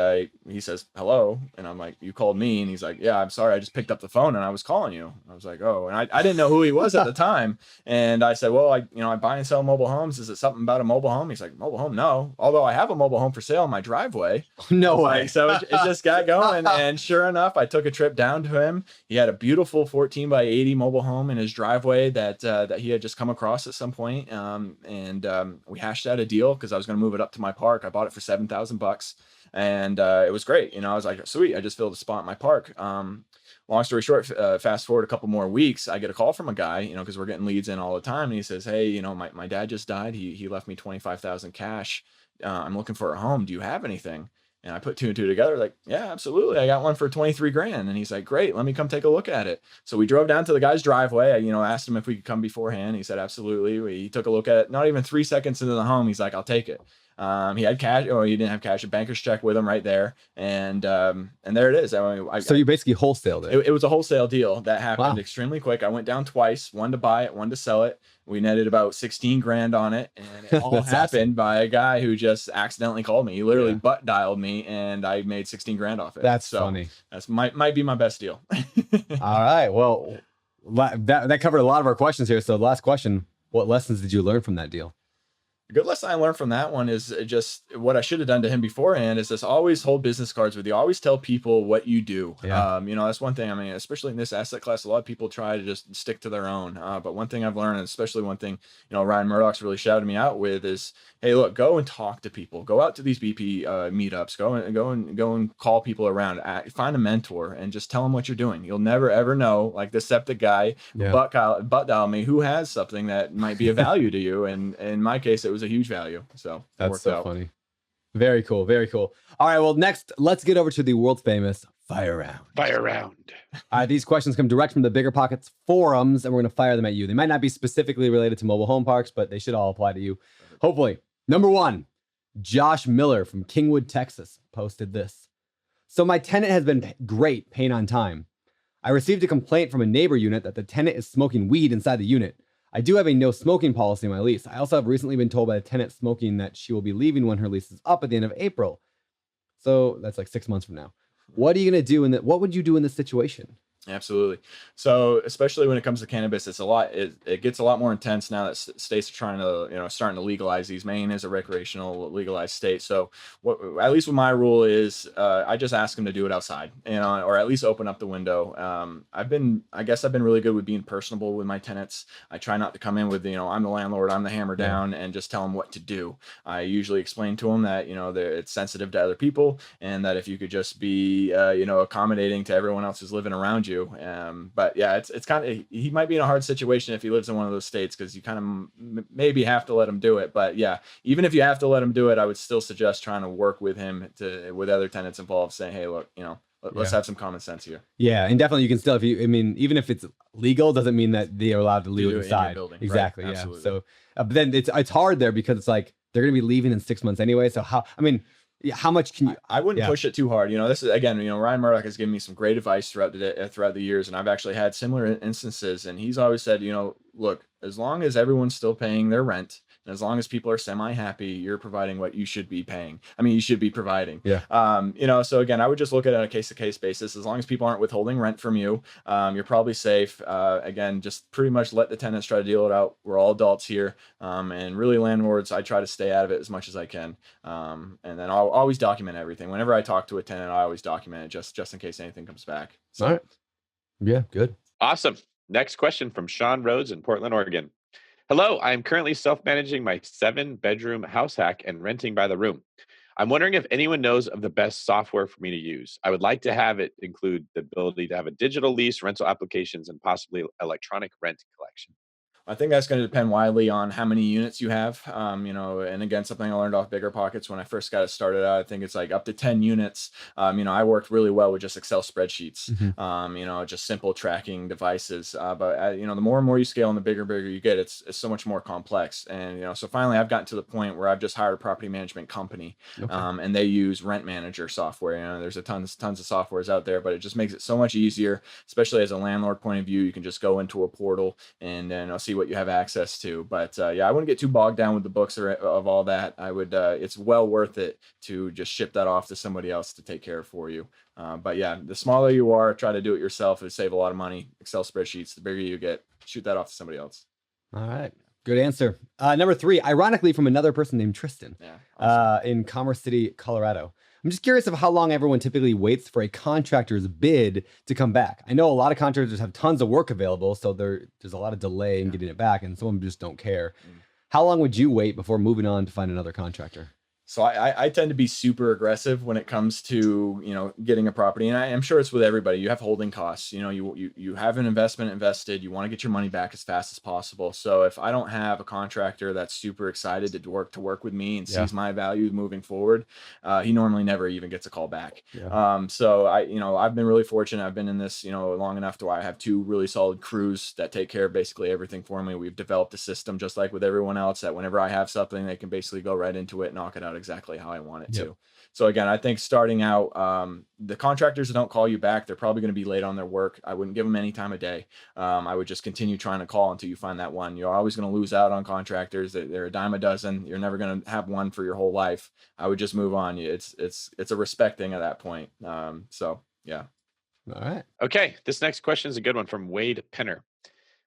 he says, hello, and I'm like, you called me? And he's like, yeah, I'm sorry, I just picked up the phone and I was calling you. I was like, oh, and I didn't know who he was at the time, and I said, well, I buy and sell mobile homes. Is it something about a mobile home? He's like, mobile home? No, although I have a mobile home for sale in my driveway. No way. So it just got going, and sure enough, I took a trip down to him. He had a beautiful 14 by 80 mobile home in his driveway that he had just come across at some point. We hashed out a deal because I was going to move it up to my park. I bought it for $7,000, and it was great. I was like, sweet, I just filled a spot in my park. Long story short, fast forward a couple more weeks, I get a call from a guy, because we're getting leads in all the time. And he says, hey, my dad just died. He left me 25,000 cash. I'm looking for a home. Do you have anything? And I put 2 and 2 together, like, yeah, absolutely. I got one for 23 grand. And he's like, great, let me come take a look at it. So we drove down to the guy's driveway. I asked him if we could come beforehand. He said, absolutely. He took a look at it. Not even 3 seconds into the home, he's like, I'll take it. He had cash. Oh, he didn't have cash. A banker's check with him right there. And there it is. So you basically wholesaled it. It was a wholesale deal that happened Wow. extremely quick. I went down twice, one to buy it, one to sell it. We netted about 16 grand on it, and it all That's happened by a guy who just accidentally called me. He literally butt dialed me, and I made 16 grand off it. That's funny. That's might be my best deal. All right. Well, that covered a lot of our questions here. So the last question, what lessons did you learn from that deal? The good lesson I learned from that one is just what I should have done to him beforehand is just always hold business cards with you. Always tell people what you do. Yeah. That's one thing. I mean, especially in this asset class, a lot of people try to just stick to their own. But one thing I've learned, and especially one thing, Ryan Murdoch's really shouted me out with is, hey, look, go and talk to people. Go out to these BP meetups. Go and call people around. Find a mentor and just tell them what you're doing. You'll never ever know, like the septic guy, Yeah. butt dial me, who has something that might be of value to you. And in my case, it was a huge value. So That's so funny. Very cool. Very cool. All right. Well, next, let's get over to the world famous fire round. Fire round. These questions come direct from the BiggerPockets forums, and we're going to fire them at you. They might not be specifically related to mobile home parks, but they should all apply to you. Hopefully. Number one, Josh Miller from Kingwood, Texas, posted this. So my tenant has been great paying on time. I received a complaint from a neighbor unit that the tenant is smoking weed inside the unit. I do have a no smoking policy in my lease. I also have recently been told by the tenant smoking that she will be leaving when her lease is up at the end of April. So that's like 6 months from now. What are you going to do what would you do in this situation? Absolutely. So especially when it comes to cannabis, it's a lot. It gets a lot more intense now that states are trying to, starting to legalize these. Maine is a recreational legalized state. So what, at least with my rule is, I just ask them to do it outside, or at least open up the window. I guess I've been really good with being personable with my tenants. I try not to come in with, I'm the landlord, I'm the hammer down, and just tell them what to do. I usually explain to them that, it's sensitive to other people, and that if you could just be, accommodating to everyone else who's living around you. But yeah, it's kind of, he might be in a hard situation if he lives in one of those states, because you kind of maybe have to let him do it. But yeah, even if you have to let him do it, I would still suggest trying to work with him with other tenants involved, saying, hey, look, let's have some common sense here. Yeah, and definitely you can still, even if it's legal, doesn't mean that they are allowed to leave inside. In your building, exactly. Right? Yeah. Absolutely. So, but then it's hard there because it's like they're going to be leaving in 6 months anyway. So how much can you? I wouldn't push it too hard. This is, again, Ryan Murdoch has given me some great advice throughout the years, and I've actually had similar instances. And he's always said, look, as long as everyone's still paying their rent, and as long as people are semi-happy, you're providing what you should be paying. You should be providing. Yeah. So again, I would just look at it on a case-to-case basis. As long as people aren't withholding rent from you, you're probably safe. Again, just pretty much let the tenants try to deal it out. We're all adults here. And really, landlords, I try to stay out of it as much as I can. And then I'll always document everything. Whenever I talk to a tenant, I always document it just in case anything comes back. So. All right. Yeah, good. Awesome. Next question from Sean Rhodes in Portland, Oregon. Hello, I am currently self-managing my 7-bedroom house hack and renting by the room. I'm wondering if anyone knows of the best software for me to use. I would like to have it include the ability to have a digital lease, rental applications, and possibly electronic rent collection. I think that's going to depend widely on how many units you have. And again, something I learned off BiggerPockets when I first got it started out, I think it's like up to 10 units. I worked really well with just Excel spreadsheets, just simple tracking devices. But the more and more you scale and the bigger you get, it's so much more complex. And, so finally I've gotten to the point where I've just hired a property management company, and they use Rent Manager software. There's tons of softwares out there, but it just makes it so much easier, especially as a landlord point of view. You can just go into a portal and then see what you have access to. But I wouldn't get too bogged down with the books of all that. I would, it's well worth it to just ship that off to somebody else to take care of for you. But yeah, the smaller you are, try to do it yourself. It'll save a lot of money. Excel spreadsheets, the bigger you get, shoot that off to somebody else. All right. Good answer. Number 3, ironically from another person named Tristan, awesome. In Commerce City, Colorado. I'm just curious of how long everyone typically waits for a contractor's bid to come back. I know a lot of contractors have tons of work available, so there's a lot of delay in getting it back, and some of them just don't care. How long would you wait before moving on to find another contractor? So I tend to be super aggressive when it comes to, getting a property. And I'm sure it's with everybody. You have holding costs. You have an investment invested. You want to get your money back as fast as possible. So if I don't have a contractor that's super excited to work with me and sees my value moving forward, he normally never even gets a call back. So I've been really fortunate. I've been in this, long enough to where I have 2 really solid crews that take care of basically everything for me. We've developed a system just like with everyone else that whenever I have something, they can basically go right into it, knock it out exactly how I want it to. So again, I think starting out, the contractors that don't call you back, they're probably going to be late on their work. I wouldn't give them any time of day. I would just continue trying to call until you find that one. You're always going to lose out on contractors. They're a dime a dozen. You're never going to have one for your whole life. I would just move on. It's a respect thing at that point. So yeah. All right. Okay. This next question is a good one from Wade Penner.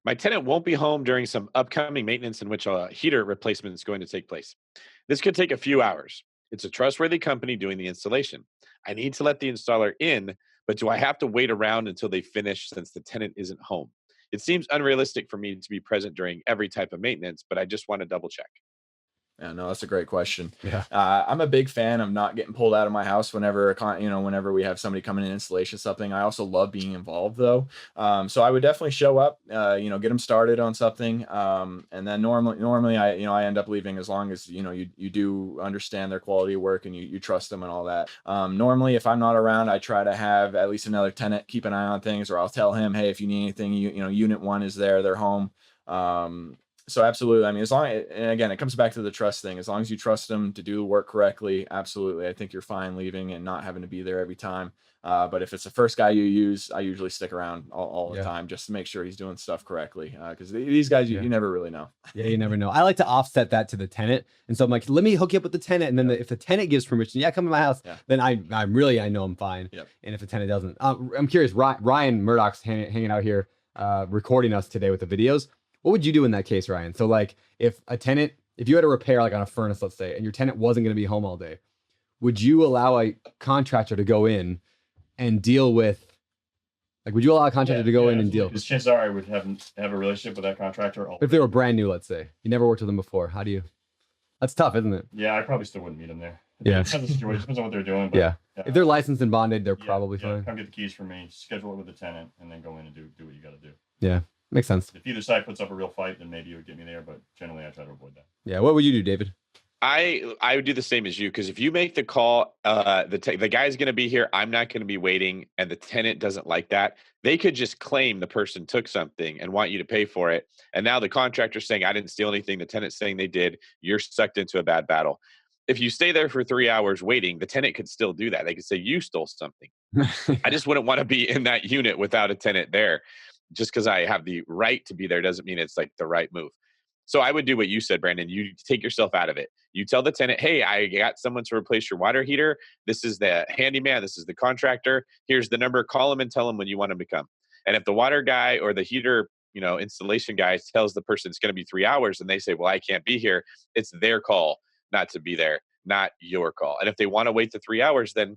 My tenant won't be home during some upcoming maintenance in which a heater replacement is going to take place. This could take a few hours. It's a trustworthy company doing the installation. I need to let the installer in, but do I have to wait around until they finish since the tenant isn't home? It seems unrealistic for me to be present during every type of maintenance, but I just want to double check. Yeah, no, that's a great question. Yeah. I'm a big fan of not getting pulled out of my house whenever, whenever we have somebody coming in installation something. I also love being involved though. So I would definitely show up, get them started on something. And then normally I end up leaving as long as, you do understand their quality of work and you trust them and all that. Normally if I'm not around, I try to have at least another tenant keep an eye on things, or I'll tell him, hey, if you need anything, unit 1 is there, they're home. So absolutely. I mean, and again, it comes back to the trust thing. As long as you trust them to do the work correctly, absolutely. I think you're fine leaving and not having to be there every time. But if it's the first guy you use, I usually stick around all the time just to make sure he's doing stuff correctly. Because these guys, you never really know. Yeah, you never know. I like to offset that to the tenant. And so I'm like, let me hook you up with the tenant. And then if the tenant gives permission, come to my house, then I know I'm fine. Yep. And if the tenant doesn't, I'm curious, Ryan Murdoch's hanging out here, recording us today with the videos. What would you do in that case, Ryan? So like if you had a repair like on a furnace, let's say, and your tenant wasn't going to be home all day, would you allow a contractor to go in and deal with, would you allow a contractor to go in and deal? Because chances are I would have a relationship with that contractor. If they were brand new, let's say, you never worked with them before, how do you, that's tough, isn't it? Yeah, I probably still wouldn't meet them there. Yeah. It depends on the situation, depends on what they're doing. But, if they're licensed and bonded, they're probably fine. Come get the keys from me, schedule it with the tenant, and then go in and do what you got to do. Yeah. Makes sense. If either side puts up a real fight, then maybe it would get me there, but generally I try to avoid that. Yeah. What would you do, David? I would do the same as you, because if you make the call, the guy's going to be here, I'm not going to be waiting, and the tenant doesn't like that, they could just claim the person took something and want you to pay for it. And now the contractor's saying, I didn't steal anything. The tenant's saying they did. You're sucked into a bad battle. If you stay there for 3 hours waiting, the tenant could still do that. They could say, you stole something. I just wouldn't want to be in that unit without a tenant there. Just because I have the right to be there doesn't mean it's like the right move. So I would do what you said, Brandon. You take yourself out of it. You tell the tenant, hey, I got someone to replace your water heater. This is the handyman. This is the contractor. Here's the number. Call them and tell them when you want them to come. And if the water guy or the heater, installation guy tells the person it's going to be 3 hours and they say, well, I can't be here, it's their call not to be there, not your call. And if they want to wait the 3 hours, then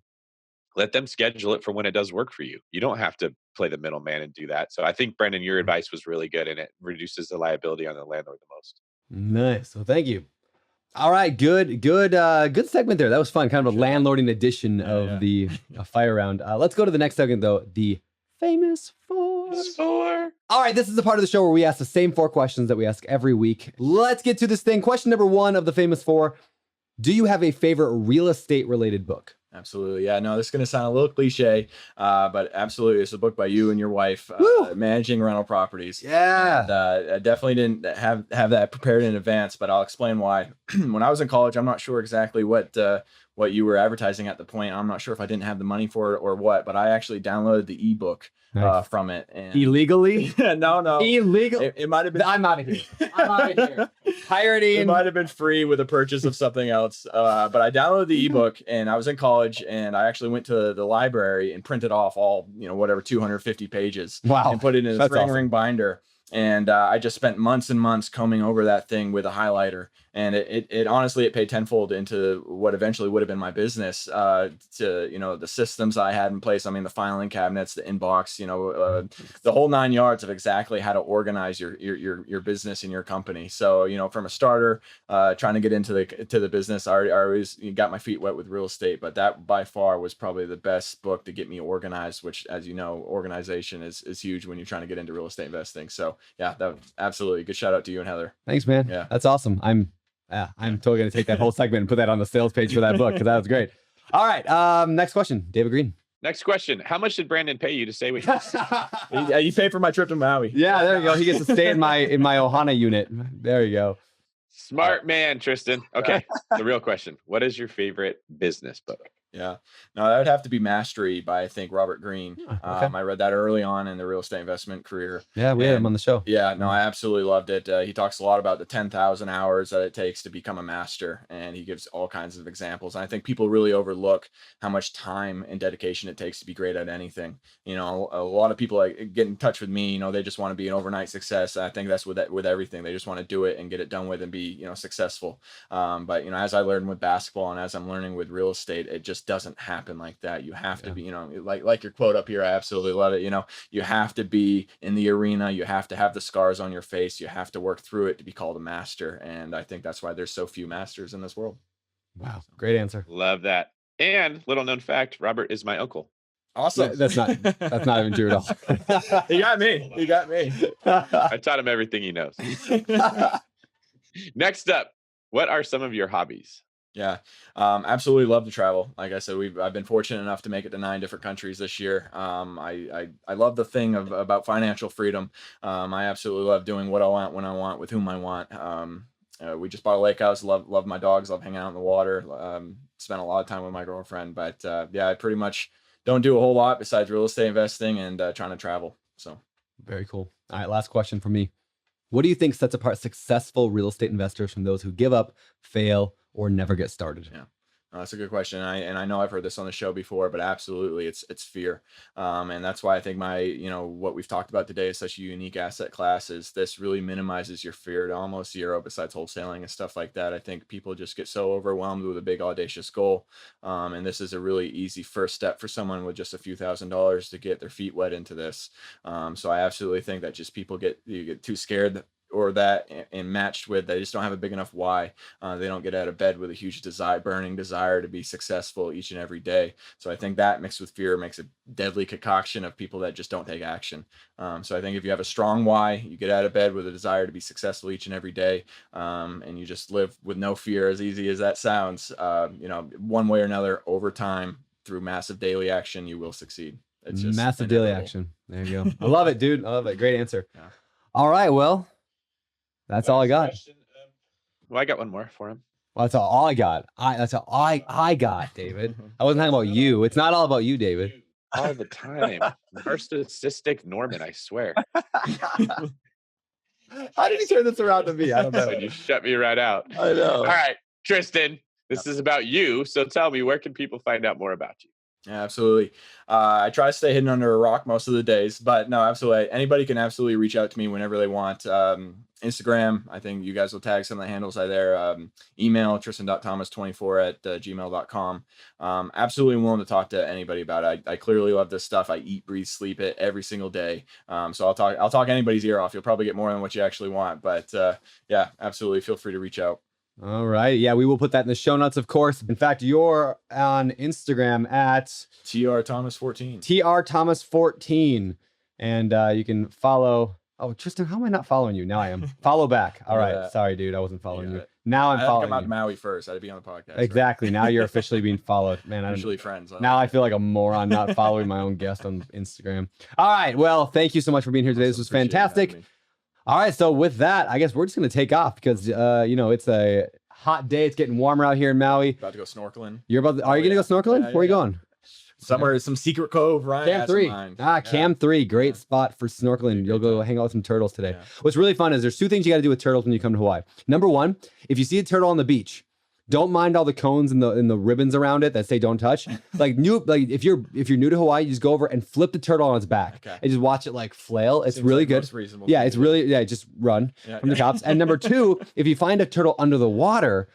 let them schedule it for when it does work for you. You don't have to play the middleman and do that. So I think, Brendan, your advice was really good, and it reduces the liability on the landlord the most. Nice. Well, thank you. All right. Good segment there. That was fun. Kind of a landlording edition of the fire round. Let's go to the next segment, though. The famous four. All right. This is the part of the show where we ask the same 4 questions that we ask every week. Let's get to this thing. Question number 1 of the famous 4. Do you have a favorite real estate related book? Absolutely. Yeah, no, this is going to sound a little cliche, but absolutely. It's a book by you and your wife, managing rental properties. Yeah. And, I definitely didn't have that prepared in advance, but I'll explain why. When I was in college, I'm not sure exactly what you were advertising at the point. I'm not sure if I didn't have the money for it or what, but I actually downloaded the ebook from it. And illegally? No. Illegal? It might have been. I'm out of here. Pirating. It might have been free with a purchase of something else. But I downloaded the ebook, and I was in college, and I actually went to the library and printed off all, 250 pages. Wow. And put it in a That's ring awesome. binder. And I just spent months and months combing over that thing with a highlighter. And it honestly, it paid tenfold into what eventually would have been my business, to, the systems I had in place. I mean, the filing cabinets, the inbox, the whole 9 yards of exactly how to organize your business and your company. So, from a starter, trying to get into the business, I always got my feet wet with real estate, but that by far was probably the best book to get me organized, which, as you know, organization is huge when you're trying to get into real estate investing. So yeah, that was absolutely good. Shout out to you and Heather. Thanks, man. Yeah, that's awesome. I'm totally going to take that whole segment and put that on the sales page for that book, because that was great. All right. Next question, David Green. Next question. How much did Brandon pay you to stay with you? You paid for my trip to Maui. Yeah, there you go. He gets to stay in my Ohana unit. There you go. Smart man, Tristan. Okay. The real question. What is your favorite business book? Yeah, no, that would have to be Mastery by, I think, Robert Greene. Okay. I read that early on in the real estate investment career. Yeah, we had him on the show. Yeah, no, I absolutely loved it. He talks a lot about the 10,000 hours that it takes to become a master, and he gives all kinds of examples. And I think people really overlook how much time and dedication it takes to be great at anything. You know, a lot of people like get in touch with me. You know, they just want to be an overnight success. I think that's with everything. They just want to do it and get it done with and be, you know, successful. But you know, as I learned with basketball and as I'm learning with real estate, it just doesn't happen like that. You have to be, you know, like your quote up here. I absolutely love it. You know, you have to be in the arena. You have to have the scars on your face. You have to work through it to be called a master. And I think that's why there's so few masters in this world. Wow. Great answer. Love that. And little known fact, Robert is my uncle. Awesome. That's not even true at all. He got me. I taught him everything he knows. Next up, what are some of your hobbies? Yeah, absolutely love to travel. Like I said, I've been fortunate enough to make it to 9 different countries this year. I love the thing about financial freedom. I absolutely love doing what I want, when I want, with whom I want. We just bought a lake house. Love my dogs. Love hanging out in the water. Spent a lot of time with my girlfriend. But yeah, I pretty much don't do a whole lot besides real estate investing and trying to travel. So very cool. All right, last question for me. What do you think sets apart successful real estate investors from those who give up, fail, or never get started? Yeah, that's a good question. And I know I've heard this on the show before, but absolutely, it's fear. And that's why I think what we've talked about today is such a unique asset class. Is this really minimizes your fear to almost zero, besides wholesaling and stuff like that. I think people just get so overwhelmed with a big audacious goal. And this is a really easy first step for someone with just a few $1,000s to get their feet wet into this. So I absolutely think that just people get too scared, or that and matched with, they just don't have a big enough why. They don't get out of bed with a huge burning desire to be successful each and every day. So I think that mixed with fear makes a deadly concoction of people that just don't take action. So I think if you have a strong why, you get out of bed with a desire to be successful each and every day, and you just live with no fear, as easy as that sounds, one way or another, over time, through massive daily action, you will succeed. It's just massive daily action. There you go. I love it, dude. I love it. Great answer. Yeah. All right. Well, that's all I got. Well, I got one more for him. Well, that's all I got. That's all I got, David. I wasn't talking about you. It's not all about you, David. All the time. Narcissistic Norman, I swear. How did you turn this around to me? I don't know. You shut me right out. I know. All right, Tristan, this is about you. So tell me, where can people find out more about you? Yeah, absolutely. I try to stay hidden under a rock most of the days, but no, absolutely. Anybody can absolutely reach out to me whenever they want. Instagram, I think you guys will tag some of the handles there. Email, tristan.thomas24@gmail.com. Absolutely willing to talk to anybody about it. I clearly love this stuff. I eat, breathe, sleep it every single day. So I'll talk anybody's ear off. You'll probably get more than what you actually want, but yeah, absolutely. Feel free to reach out. All right. Yeah, we will put that in the show notes, of course. In fact, you're on Instagram at TrThomas14. TrThomas14. And you can follow. Oh, Tristan, how am I not following you? Now I am. Follow back. All right. Sorry, dude. I wasn't following you. Now I'm following you. I had to come out to Maui first. I had to be on the podcast. Exactly. Right? Now you're officially being followed. Man, I'm officially friends. Now I feel like a moron not following my own guest on Instagram. All right. Well, thank you so much for being here today. This was fantastic. All right. So with that, I guess we're just going to take off because, it's a hot day. It's getting warmer out here in Maui. About to go snorkeling. Are you going to go snorkeling? Where are you going? Somewhere, some secret cove, right? Cam 3. Cam 3. Great spot for snorkeling. You'll go hang out with some turtles today. Yeah. What's really fun is there's two things you got to do with turtles when you come to Hawaii. Number one, if you see a turtle on the beach, don't mind all the cones and the ribbons around it that say don't touch. If you're new to Hawaii, you just go over and flip the turtle on its back and just watch it flail. It's really good. Yeah, it's really just run from the tops. And number two, if you find a turtle under the water,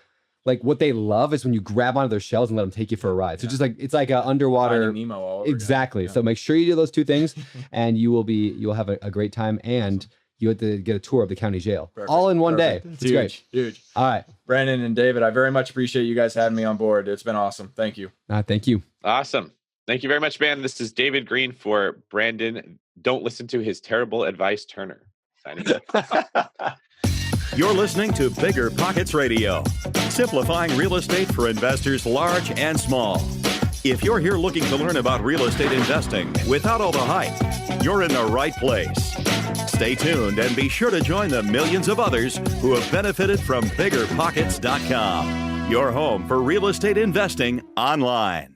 what they love is when you grab onto their shells and let them take you for a ride. So it's like an underwater. Finding Nemo all over exactly. Yeah. So make sure you do those two things, and you'll have a great time. And you have to get a tour of the county jail. Perfect. All in one day. It's great. Huge. All right. Brandon and David, I very much appreciate you guys having me on board. It's been awesome. Thank you. Thank you. Awesome. Thank you very much, man. This is David Green for Brandon. Don't listen to his terrible advice, Turner. Signing off. You're listening to BiggerPockets Radio, simplifying real estate for investors large and small. If you're here looking to learn about real estate investing without all the hype, you're in the right place. Stay tuned and be sure to join the millions of others who have benefited from BiggerPockets.com, your home for real estate investing online.